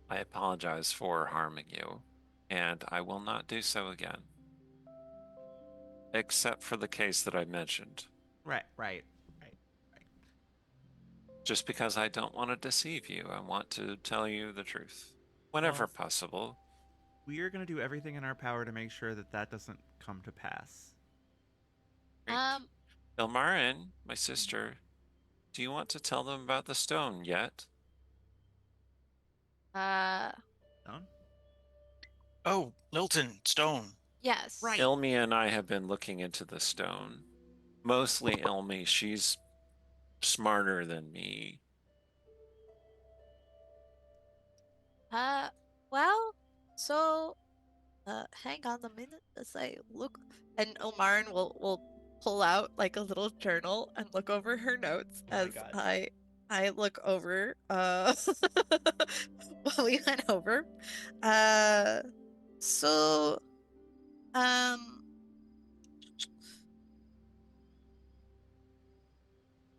I apologize for harming you, and I will not do so again. Except for the case that I mentioned. Right. Just because I don't want to deceive you, I want to tell you the truth. Whenever Well, possible. We are going to do everything in our power to make sure that that doesn't come to pass. Great. Ilmarin, my sister, do you want to tell them about the stone yet? Done? Oh, Lilton, Stone. Yes. Right. Ilmi and I have been looking into the stone. Mostly Ilmi. She's smarter than me. Well, so, hang on a minute as I look, and Omarin will pull out like a little journal and look over her notes Oh my as God. I look over what we went over. So,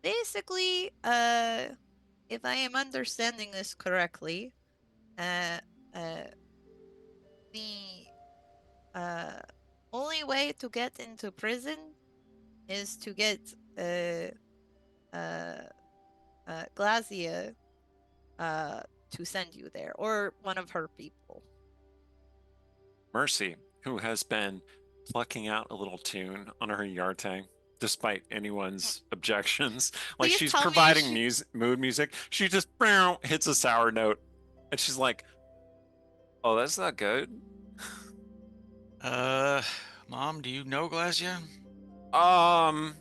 basically, if I am understanding this correctly, the only way to get into prison is to get Glazia to send you there, or one of her people. Mercy, who has been plucking out a little tune on her yartang, despite anyone's objections. Like Please she's tell me providing mood music. She just hits a sour note. And she's like, oh, that's not good. Mom, do you know Glacia? I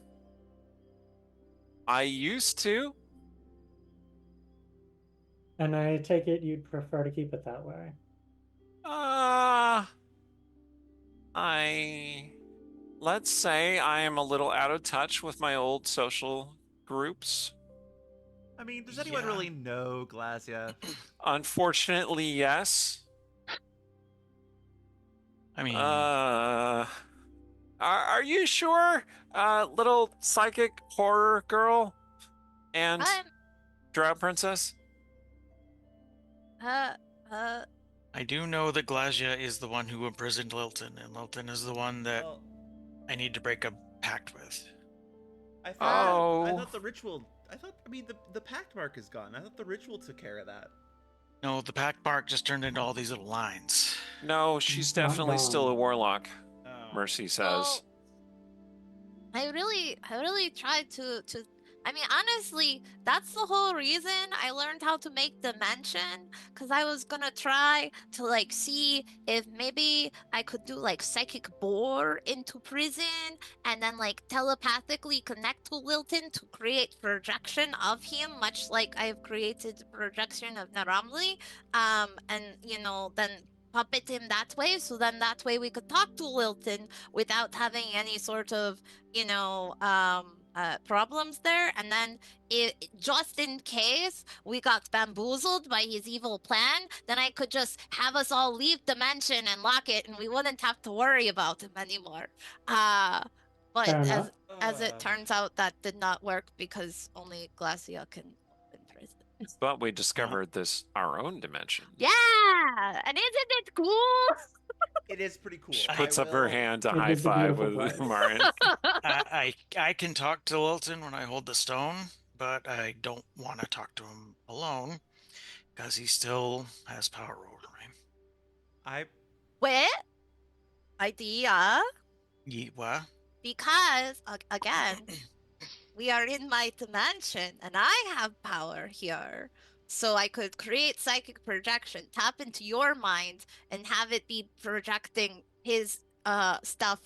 used to. And I take it you'd prefer to keep it that way. Let's say I am a little out of touch with my old social groups. I mean, does anyone Yeah. really know Glacia? Unfortunately, yes. I mean, Are you sure, little psychic horror girl and Drow princess? I do know that Glacia is the one who imprisoned Lilton, and Lilton is the one that Well, I need to break a pact with. I thought Oh. the ritual. I mean, the pact mark is gone. I thought the ritual took care of that. No, the pact mark just turned into all these little lines. No, she's Not definitely still a gone. warlock, Oh. Mercy says. Well, I really tried to I mean, honestly, that's the whole reason I learned how to make dimension, because I was gonna try to like see if maybe I could do like psychic bore into prison and then like telepathically connect to Wilton to create projection of him, much like I've created projection of Naramli. And then puppet him that way, so then that way we could talk to Wilton without having any sort of problems there. And then just in case we got bamboozled by his evil plan, then I could just have us all leave dimension and lock it, and we wouldn't have to worry about him anymore. But Fair enough. as it turns out, that did not work because only Glacia can open prison. But we discovered our own dimension. Yeah, and isn't it cool? It is pretty cool. She I puts up her will- hand to It high is a five beautiful with place. Marin. I can talk to Lilton when I hold the stone, but I don't want to talk to him alone because he still has power over me. I Wait, idea. What? Because again, we are in my dimension and I have power here. So I could create psychic projection, tap into your mind, and have it be projecting his stuff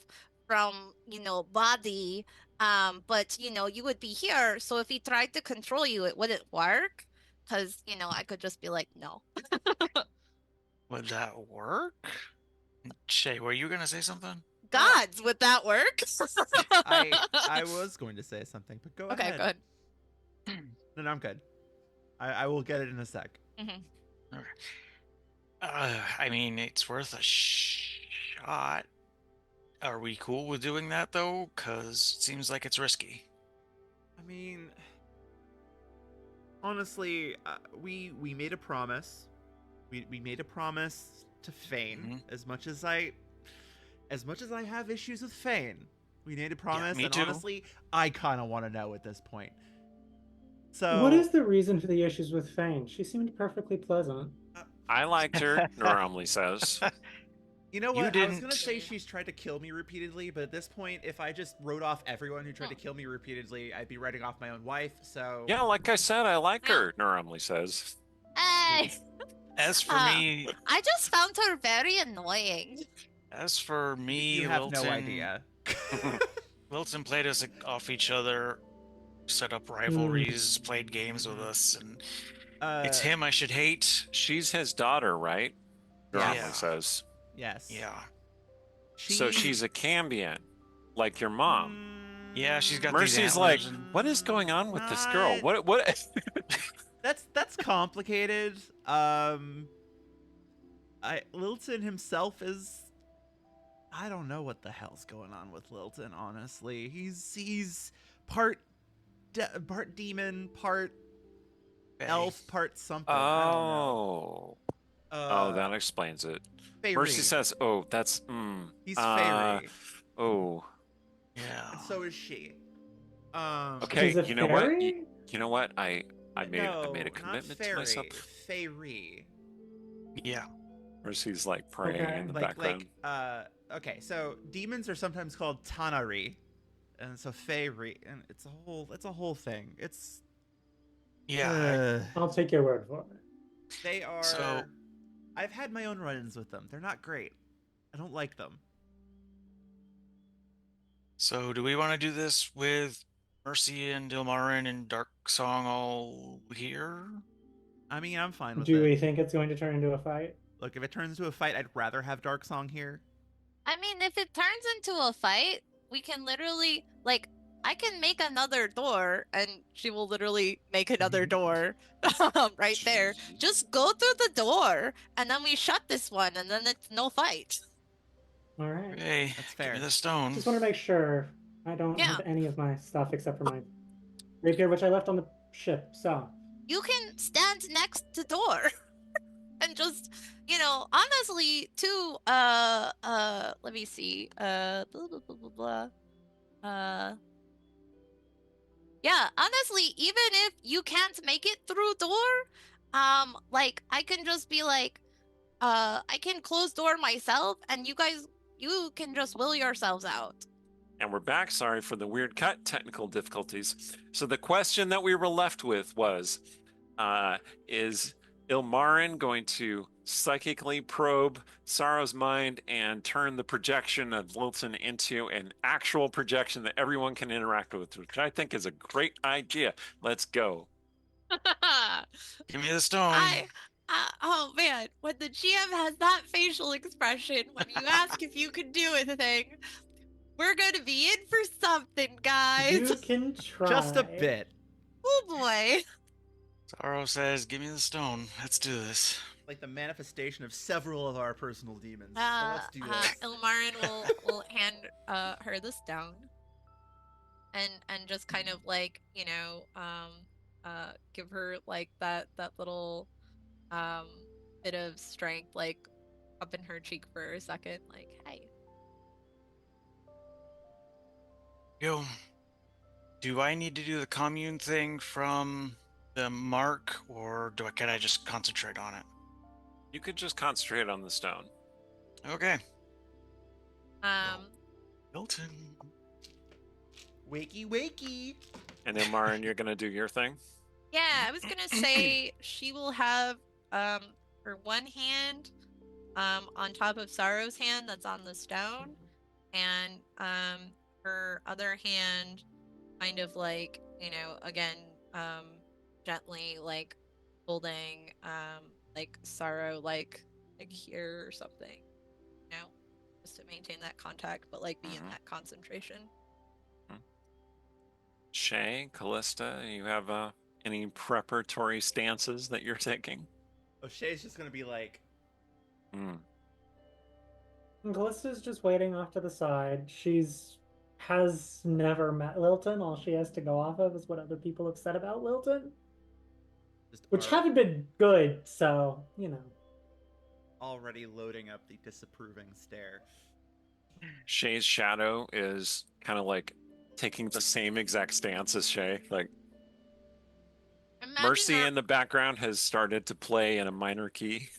from, body. But you would be here. So if he tried to control you, it wouldn't work. Because, I could just be like, no. Would that work? Shay, were you gonna say something? Gods, would that work? I was going to say something, but go Okay, ahead. go ahead. No, I'm good. I will get it in a sec. I mean, it's worth a shot. Are we cool with doing that though? Cause it seems like it's risky. I mean, honestly, we made a promise. We made a promise to Fane. As much as I have issues with Fane, we made a promise, me and too. honestly, I kind of want to know at this point. So, What is the reason for the issues with Fane? She seemed perfectly pleasant. I liked her, Normally says. You know You what? I was didn't- gonna say she's tried to kill me repeatedly, but at this point, if I just wrote off everyone who tried to kill me repeatedly, I'd be writing off my own wife. So Yeah, like I said, I like her, Normally says. Hey, As for me, I just found her very annoying. you have no idea. Wilton played us off each other, set up rivalries, played games with us, and it's him I should hate. She's his daughter, right? Normally Yeah. says. Yes. Yeah. So she's a Cambion, like your mom. Yeah, she's got Mercy's these like, antlers and- what is going on with this girl? What? That's complicated. Lilton himself is. I don't know what the hell's going on with Lilton. Honestly, he's part demon, part elf, part something. I don't know. Oh, that explains it. Fairy. Mercy says, "Oh, that's He's fairy, Oh, Yeah. and so is she. okay. She's a You know what? fairy? You know what? I made no, a not commitment fairy, to myself. Fairy. Yeah. Mercy's like praying Okay. in the background. Okay, so demons are sometimes called Tanari, and so fairy, and it's a whole thing. It's Yeah. I'll take your word for it. they are. So- I've had my own run-ins with them. They're not great. I don't like them. So do we want to do this with Mercy and Dilmarin and Dark Song all here? I mean, I'm fine with Do it. we think it's going to turn into a fight? Look, if it turns into a fight, I'd rather have Dark Song here. I mean, if it turns into a fight, we can literally, I can make another door, and she will literally make another door right there. Just go through the door, and then we shut this one, and then it's no fight. All right. Hey, That's give me fair. the stone. Just want to make sure I don't have any of my stuff except for my rapier, which I left on the ship. So You can stand next to door and just, honestly, too, let me see, blah, blah, blah, blah, blah. Yeah, honestly, even if you can't make it through door, I can just be like, I can close door myself, and you can just will yourselves out. And we're back. Sorry for the weird cut, technical difficulties. So the question that we were left with was, is Ilmarin going to psychically probe Sorrow's mind and turn the projection of Lilton into an actual projection that everyone can interact with, which I think is a great idea. Let's go. Give me the stone. Oh man, when the GM has that facial expression, when you ask if you can do anything, we're gonna be in for something, guys. you can try. Just a bit. Oh boy. Sorrow says, give me the stone. Let's do this. Like the manifestation of several of our personal demons. So let's do this. Ilmarin will hand her the stone, and just kind of give her like that little bit of strength, like up in her cheek for a second, like, hey. Yo, do I need to do the commune thing from the mark, or can I just concentrate on it? You could just concentrate on the stone. Okay. Milton. Wakey, wakey. And then, Marin, you're going to do your thing? Yeah, I was gonna say she will have her one hand on top of Sorrow's hand that's on the stone, and her other hand kind of like, again, gently like holding like Sorrow like here or something, just to maintain that contact, but like be in that concentration. Shay, Callista, you have any preparatory stances that you're taking? O'Shea's just gonna be like, Mm. And Callista's just waiting off to the side. Has never met Lilton. All she has to go off of is what other people have said about Lilton, which haven't been good, so, already loading up the disapproving stare. Shay's shadow is kind of like taking the same exact stance as Shay. Like, Mercy in the background has started to play in a minor key.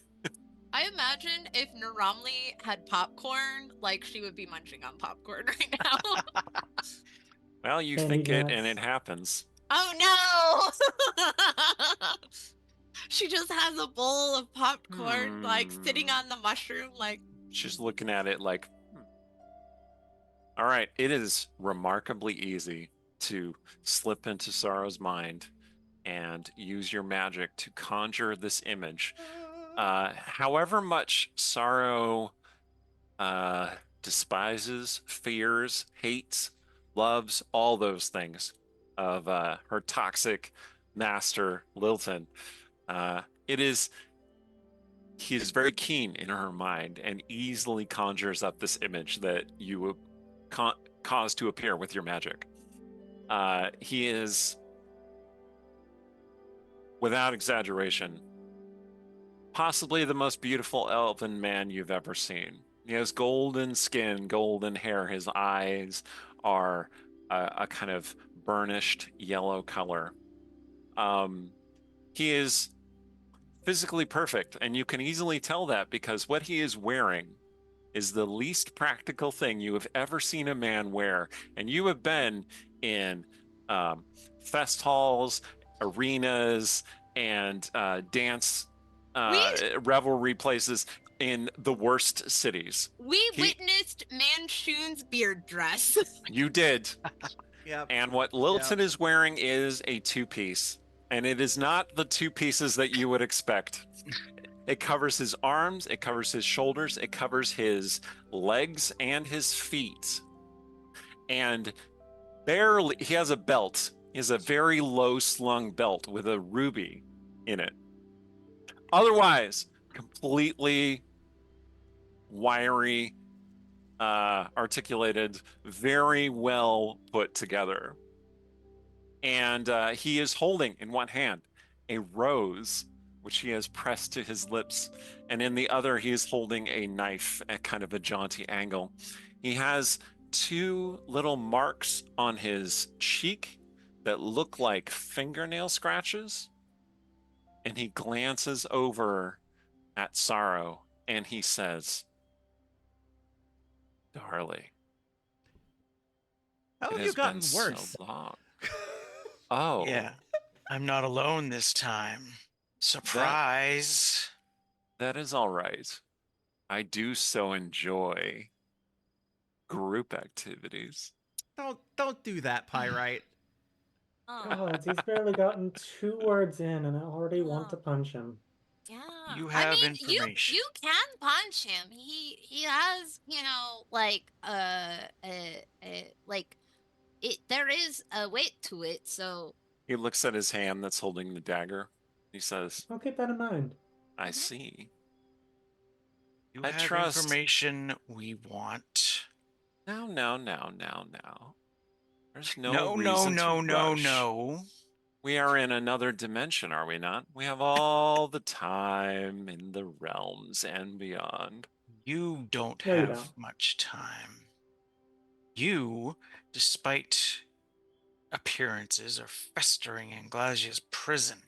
I imagine if Naramli had popcorn, like she would be munching on popcorn right now. Well, you Candy think it nuts. and it happens. Oh no! She just has a bowl of popcorn, like sitting on the mushroom, like. She's looking at it like, All right, it is remarkably easy to slip into Sorrow's mind and use your magic to conjure this image. However much Sorrow despises, fears, hates, loves, all those things of her toxic master, Lilton, he is very keen in her mind and easily conjures up this image that you would cause to appear with your magic. He is, without exaggeration, possibly the most beautiful elven man you've ever seen. He has golden skin, golden hair. His eyes are a kind of burnished yellow color. He is physically perfect, and you can easily tell that because what he is wearing is the least practical thing you have ever seen a man wear. And you have been in fest halls, arenas, and dance revelry places in the worst cities. We witnessed Manshoon's beard dress. You did. Yep. And what Lilton is wearing is a two-piece. And it is not the two pieces that you would expect. It covers his arms, it covers his shoulders, it covers his legs and his feet. And barely, he has a belt. He has a very low slung belt with a ruby in it. Otherwise, completely wiry, articulated, very well put together. And he is holding in one hand a rose, which he has pressed to his lips, and in the other he is holding a knife at kind of a jaunty angle. He has two little marks on his cheek that look like fingernail scratches, and he glances over at Sorrow and he says, "Darling, How have it you has gotten been worse? so long." Oh, Yeah, I'm not alone this time. Surprise. That is all right. I do so enjoy group activities. Don't do that, Pyrite. God, he's barely gotten 2 words in, and I already want to punch him. Yeah. You have information. You can punch him. He has, like there is a weight to it, so He looks at his hand that's holding the dagger. He says, I'll keep that in mind. I see. You I have trust. information we want. Now. There's no No, reason to rush. no. We are in another dimension, are we not? We have all the time in the realms and beyond. You don't No, you have don't. much time. You, despite appearances, are festering in Glasia's prison.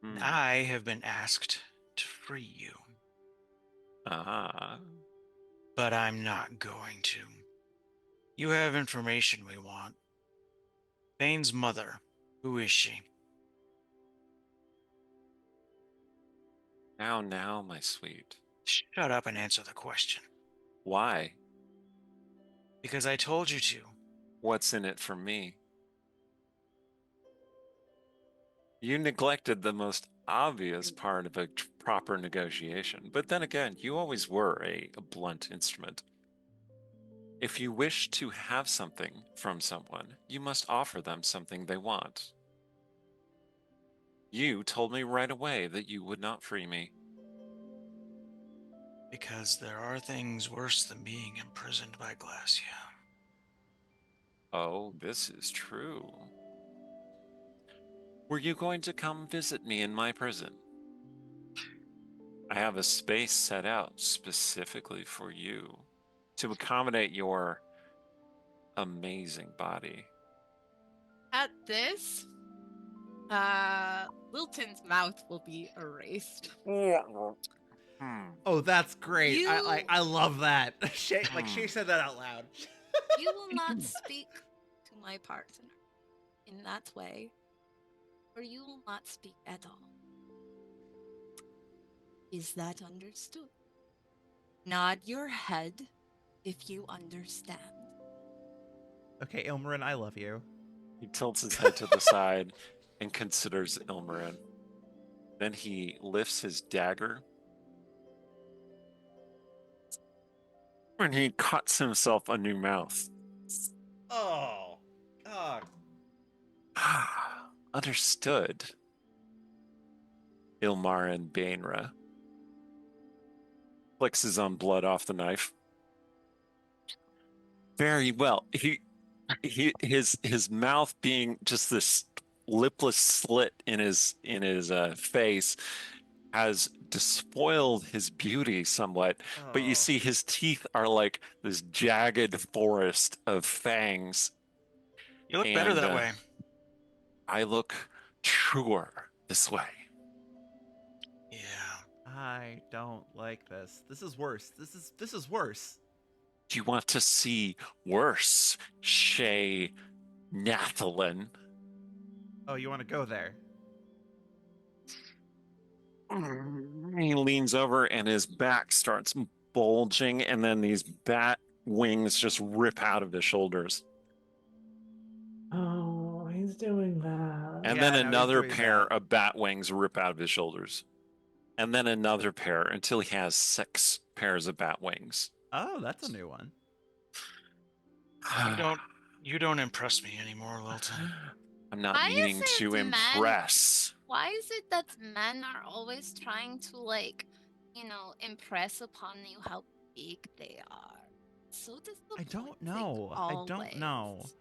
And Hmm. I have been asked to free you. Ah. But I'm not going to. You have information we want. Bane's mother. Who is she? Now, my sweet. Shut up and answer the question. Why? Because I told you to. What's in it for me? You neglected the most obvious part of a proper negotiation, but then again, you always were a blunt instrument. If you wish to have something from someone, you must offer them something they want. You told me right away that you would not free me. Because there are things worse than being imprisoned by Glacia. Oh, this is true. Were you going to come visit me in my prison? I have a space set out specifically for you to accommodate your amazing body. At this, Wilton's mouth will be erased. Oh, that's great. You- I love that. Shay said that out loud. You will not speak to my partner in that way, or you will not speak at all. Is that understood? Nod your head if you understand. Okay, Ilmarin, I love you. He tilts his head to the side and considers Ilmarin. Then he lifts his dagger and he cuts himself a new mouth. Oh. Oh. Understood. Ilmarin Bainra flicks his own blood off the knife. Very well. His mouth being just this lipless slit in his face has despoiled his beauty somewhat, but you Oh. see his teeth are like this jagged forest of fangs. You look better And, that way. I look truer this way. Yeah. I don't like this. This is worse. This is worse. Do you want to see worse, Shay Nathalin? Oh, you want to go there? He leans over and his back starts bulging, and then these bat wings just rip out of his shoulders. Oh, he's doing that. And Yeah, then no, he's another doing pair that. of bat wings rip out of his shoulders. And then another pair until he has 6 pairs of bat wings. Oh, that's a new one. You don't impress me anymore, Lilton. I'm not Why needing is to it, man? impress. Why is it that men are always trying to, like, impress upon you how big they are? So I don't disappointing know. I don't know. always.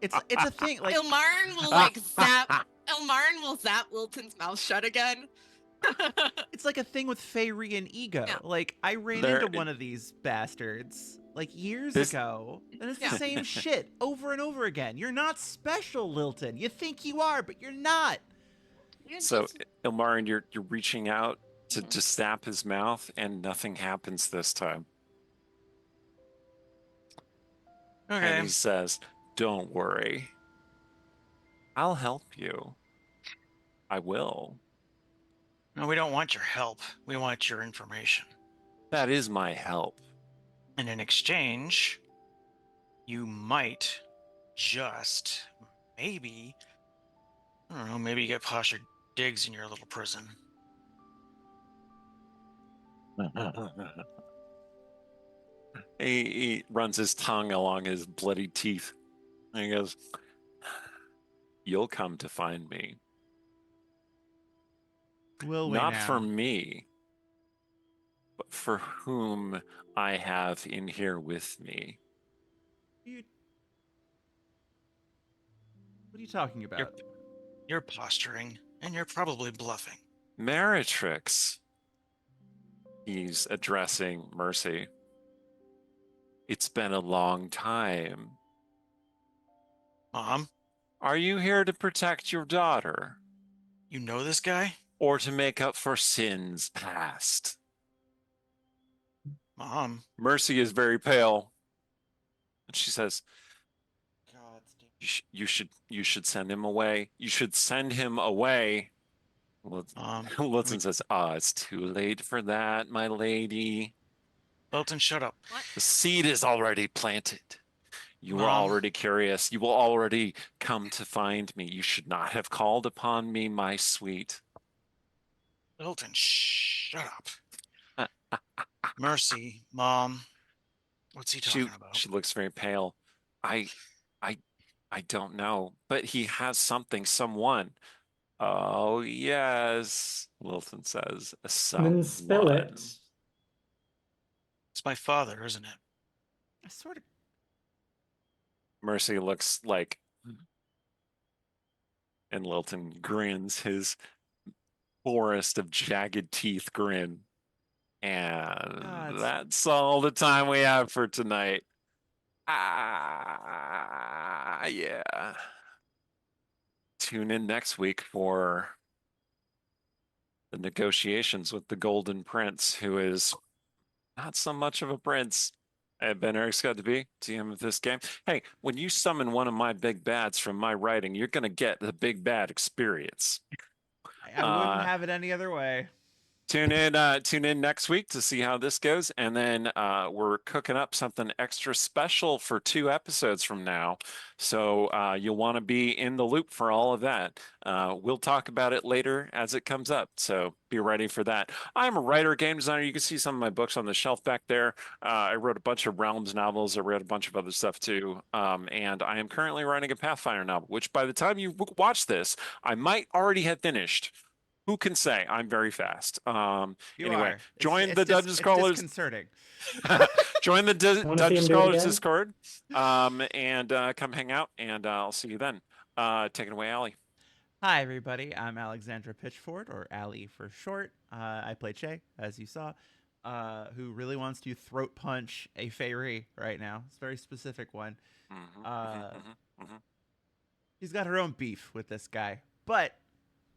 It's a thing. Like Ilmarin will like zap. Ilmarin will zap Wilton's mouth shut again. it's like a thing with Feyre and ego. Yeah. Like I ran There- into one of these bastards like years This- ago, and it's Yeah. the same shit over and over again. You're not special, Lilton. You think you are, but you're not. You're So, just- Ilmarin, you're reaching out to snap his mouth, and nothing happens this time. Okay. And he says, "Don't worry. I'll help you. I will. No, we don't want your help. We want your information. That is my help." And in exchange, you might just, maybe, I don't know, maybe you get posher digs in your little prison. He runs his tongue along his bloody teeth. And he goes, "You'll come to find me. Will we Not now? for me, but for whom I have in here with me." You- What are you talking about? You're posturing, and you're probably bluffing. Maritrix. He's addressing Mercy. It's been a long time. Mom, Are you here to protect your daughter? you know this guy? Or to make up for sins past? Mom. Mercy is very pale. And she says, God, you should send him away. You should send him away. Wilson says, it's too late for that, my lady. Belton, shut up. What? The seed is already planted. You were Mom. already curious. You will already come to find me. You should not have called upon me, my sweet. Belton, shut up. Mercy, Mom. What's he talking about? She looks very pale. I don't know, but he has something, someone. Oh, yes, Wilson says. Then spill it. It's my father, isn't it? I sort of. Mercy looks like, and Lilton grins his forest of jagged teeth grin. And that's all the time we have for tonight. Yeah. Tune in next week for the negotiations with the Golden Prince, who is not so much of a prince. I've been Eric Scott to be GM of this game. Hey, when you summon one of my big bads from my writing, you're going to get the big bad experience. I wouldn't have it any other way. Tune in next week to see how this goes, and then we're cooking up something extra special for 2 episodes from now, so you'll want to be in the loop for all of that. We'll talk about it later as it comes up, so be ready for that. I'm a writer, game designer. You can see some of my books on the shelf back there. I wrote a bunch of Realms novels. I wrote a bunch of other stuff too, and I am currently writing a Pathfinder novel, which by the time you watch this, I might already have finished. Who can say? I'm very fast. Anyway, join the Dungeon Scrawlers. Disconcerting. Join the Wanna see Dungeon him do it Scrawlers again? Discord, and come hang out. And I'll see you then. Take it away, Allie. Hi, everybody. I'm Alexandra Pitchford, or Allie for short. I play Che, as you saw, who really wants to throat punch a fairy right now. It's a very specific one. She's got her own beef with this guy. But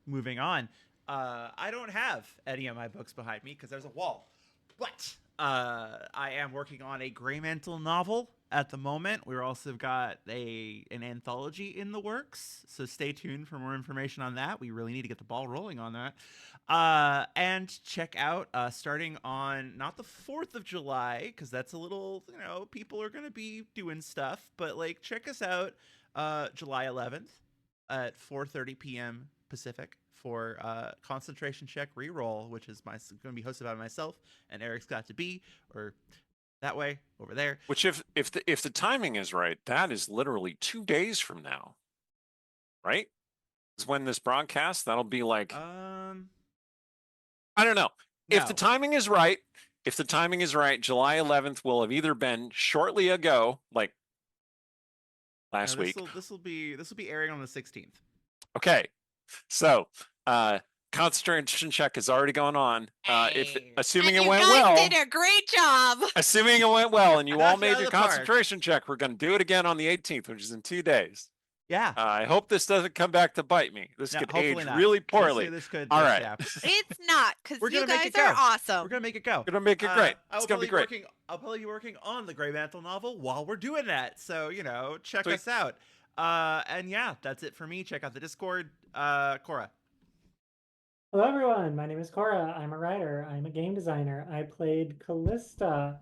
moving on, I don't have any of my books behind me because there's a wall. But I am working on a Grey Mantle novel at the moment. We've also got an anthology in the works, so stay tuned for more information on that. We really need to get the ball rolling on that. And check out, starting on not the 4th of July, because that's a little, people are going to be doing stuff, but check us out July 11th at 4:30 p.m. Pacific for Concentration Check Reroll, which is going to be hosted by myself and Eric Scott to be, or that way over there. Which, if the timing is right, that is literally 2 days from now, right? Is when this broadcast. That'll be like I don't know. No. If the timing is right, July 11th will have either been shortly ago, like last week. This will be airing on the 16th. Okay. So, concentration check is already going on. Assuming it went well, you guys did a great job. Assuming it went well, and you all made out of your the park. concentration check, we're going to do it again on the 18th, which is in 2 days. Yeah. I hope this doesn't come back to bite me. This could age hopefully not. really poorly. This could. All right. Yeah. It's not, because We're you gonna make guys it go. are awesome. We're gonna make it go. We're going to make it great. It's going to be great. I'll probably be working on the Grey Mantle novel while we're doing that. So check Sweet. us out. And yeah, that's it for me. Check out the Discord. Cora. Hello, everyone. My name is Cora. I'm a writer. I'm a game designer. I played Callista,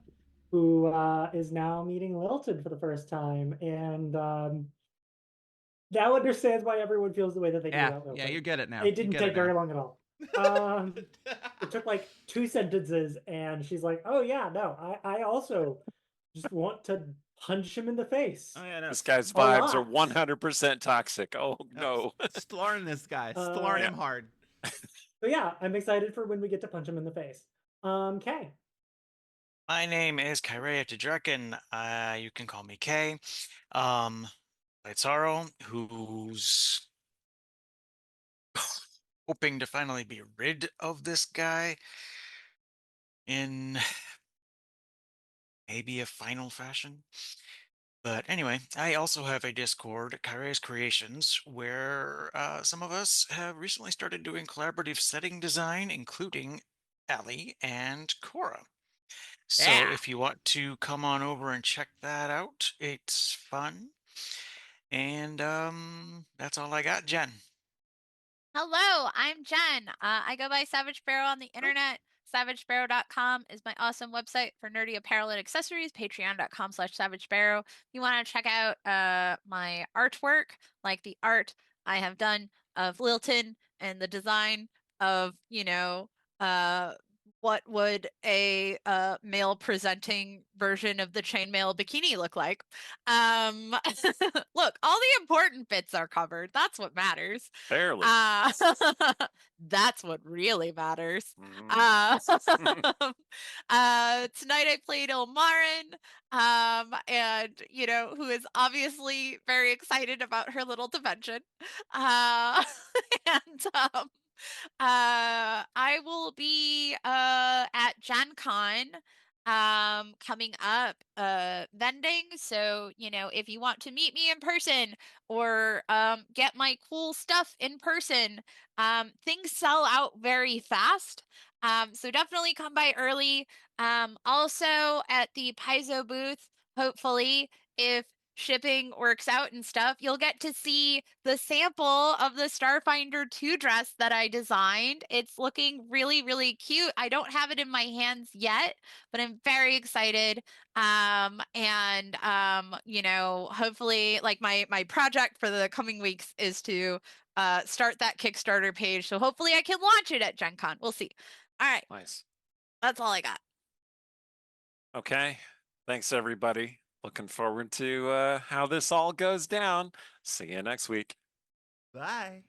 who is now meeting Lilted for the first time, and now understands why everyone feels the way that they do about Lilted. Yeah, you get it now. It didn't take very long at all. It took 2 sentences, and she's like, "Oh yeah, no, I also just want to punch him in the face." Oh, yeah, no. This guy's vibes are 100% toxic. Oh, no. Starring this guy. Starring him hard. So yeah, I'm excited for when we get to punch him in the face. Kay. My name is Kyrea Tedrekin. You can call me Kay. Sorrow, who's hoping to finally be rid of this guy in maybe a final fashion. But anyway, I also have a Discord, Kaire's Creations, where some of us have recently started doing collaborative setting design, including Allie and Cora. So Yeah. if you want to come on over and check that out, it's fun. And that's all I got, Jen. Hello, I'm Jen. I go by Savage Sparrow on the internet. SavageSparrow.com is my awesome website for nerdy apparel and accessories. Patreon.com/SavageSparrow. If you want to check out my artwork, like the art I have done of Lilton and the design of, what would a male presenting version of the chainmail bikini look like? Look, all the important bits are covered. That's what matters. Barely. That's what really matters. Mhm. Tonight I played Ilmarin, and who is obviously very excited about her little dimension. And I will be at Gen Con coming up vending. So, if you want to meet me in person or get my cool stuff in person, things sell out very fast. So definitely come by early. Also at the Paizo booth, hopefully, if shipping works out and stuff, you'll get to see the sample of the Starfinder 2 dress that I designed. It's looking really, really cute. I don't have it in my hands yet, but I'm very excited. And hopefully, like my project for the coming weeks is to start that Kickstarter page. So hopefully I can launch it at Gen Con. We'll see. All right. Nice. That's all I got. Okay. Thanks, everybody. Looking forward to how this all goes down. See you next week. Bye.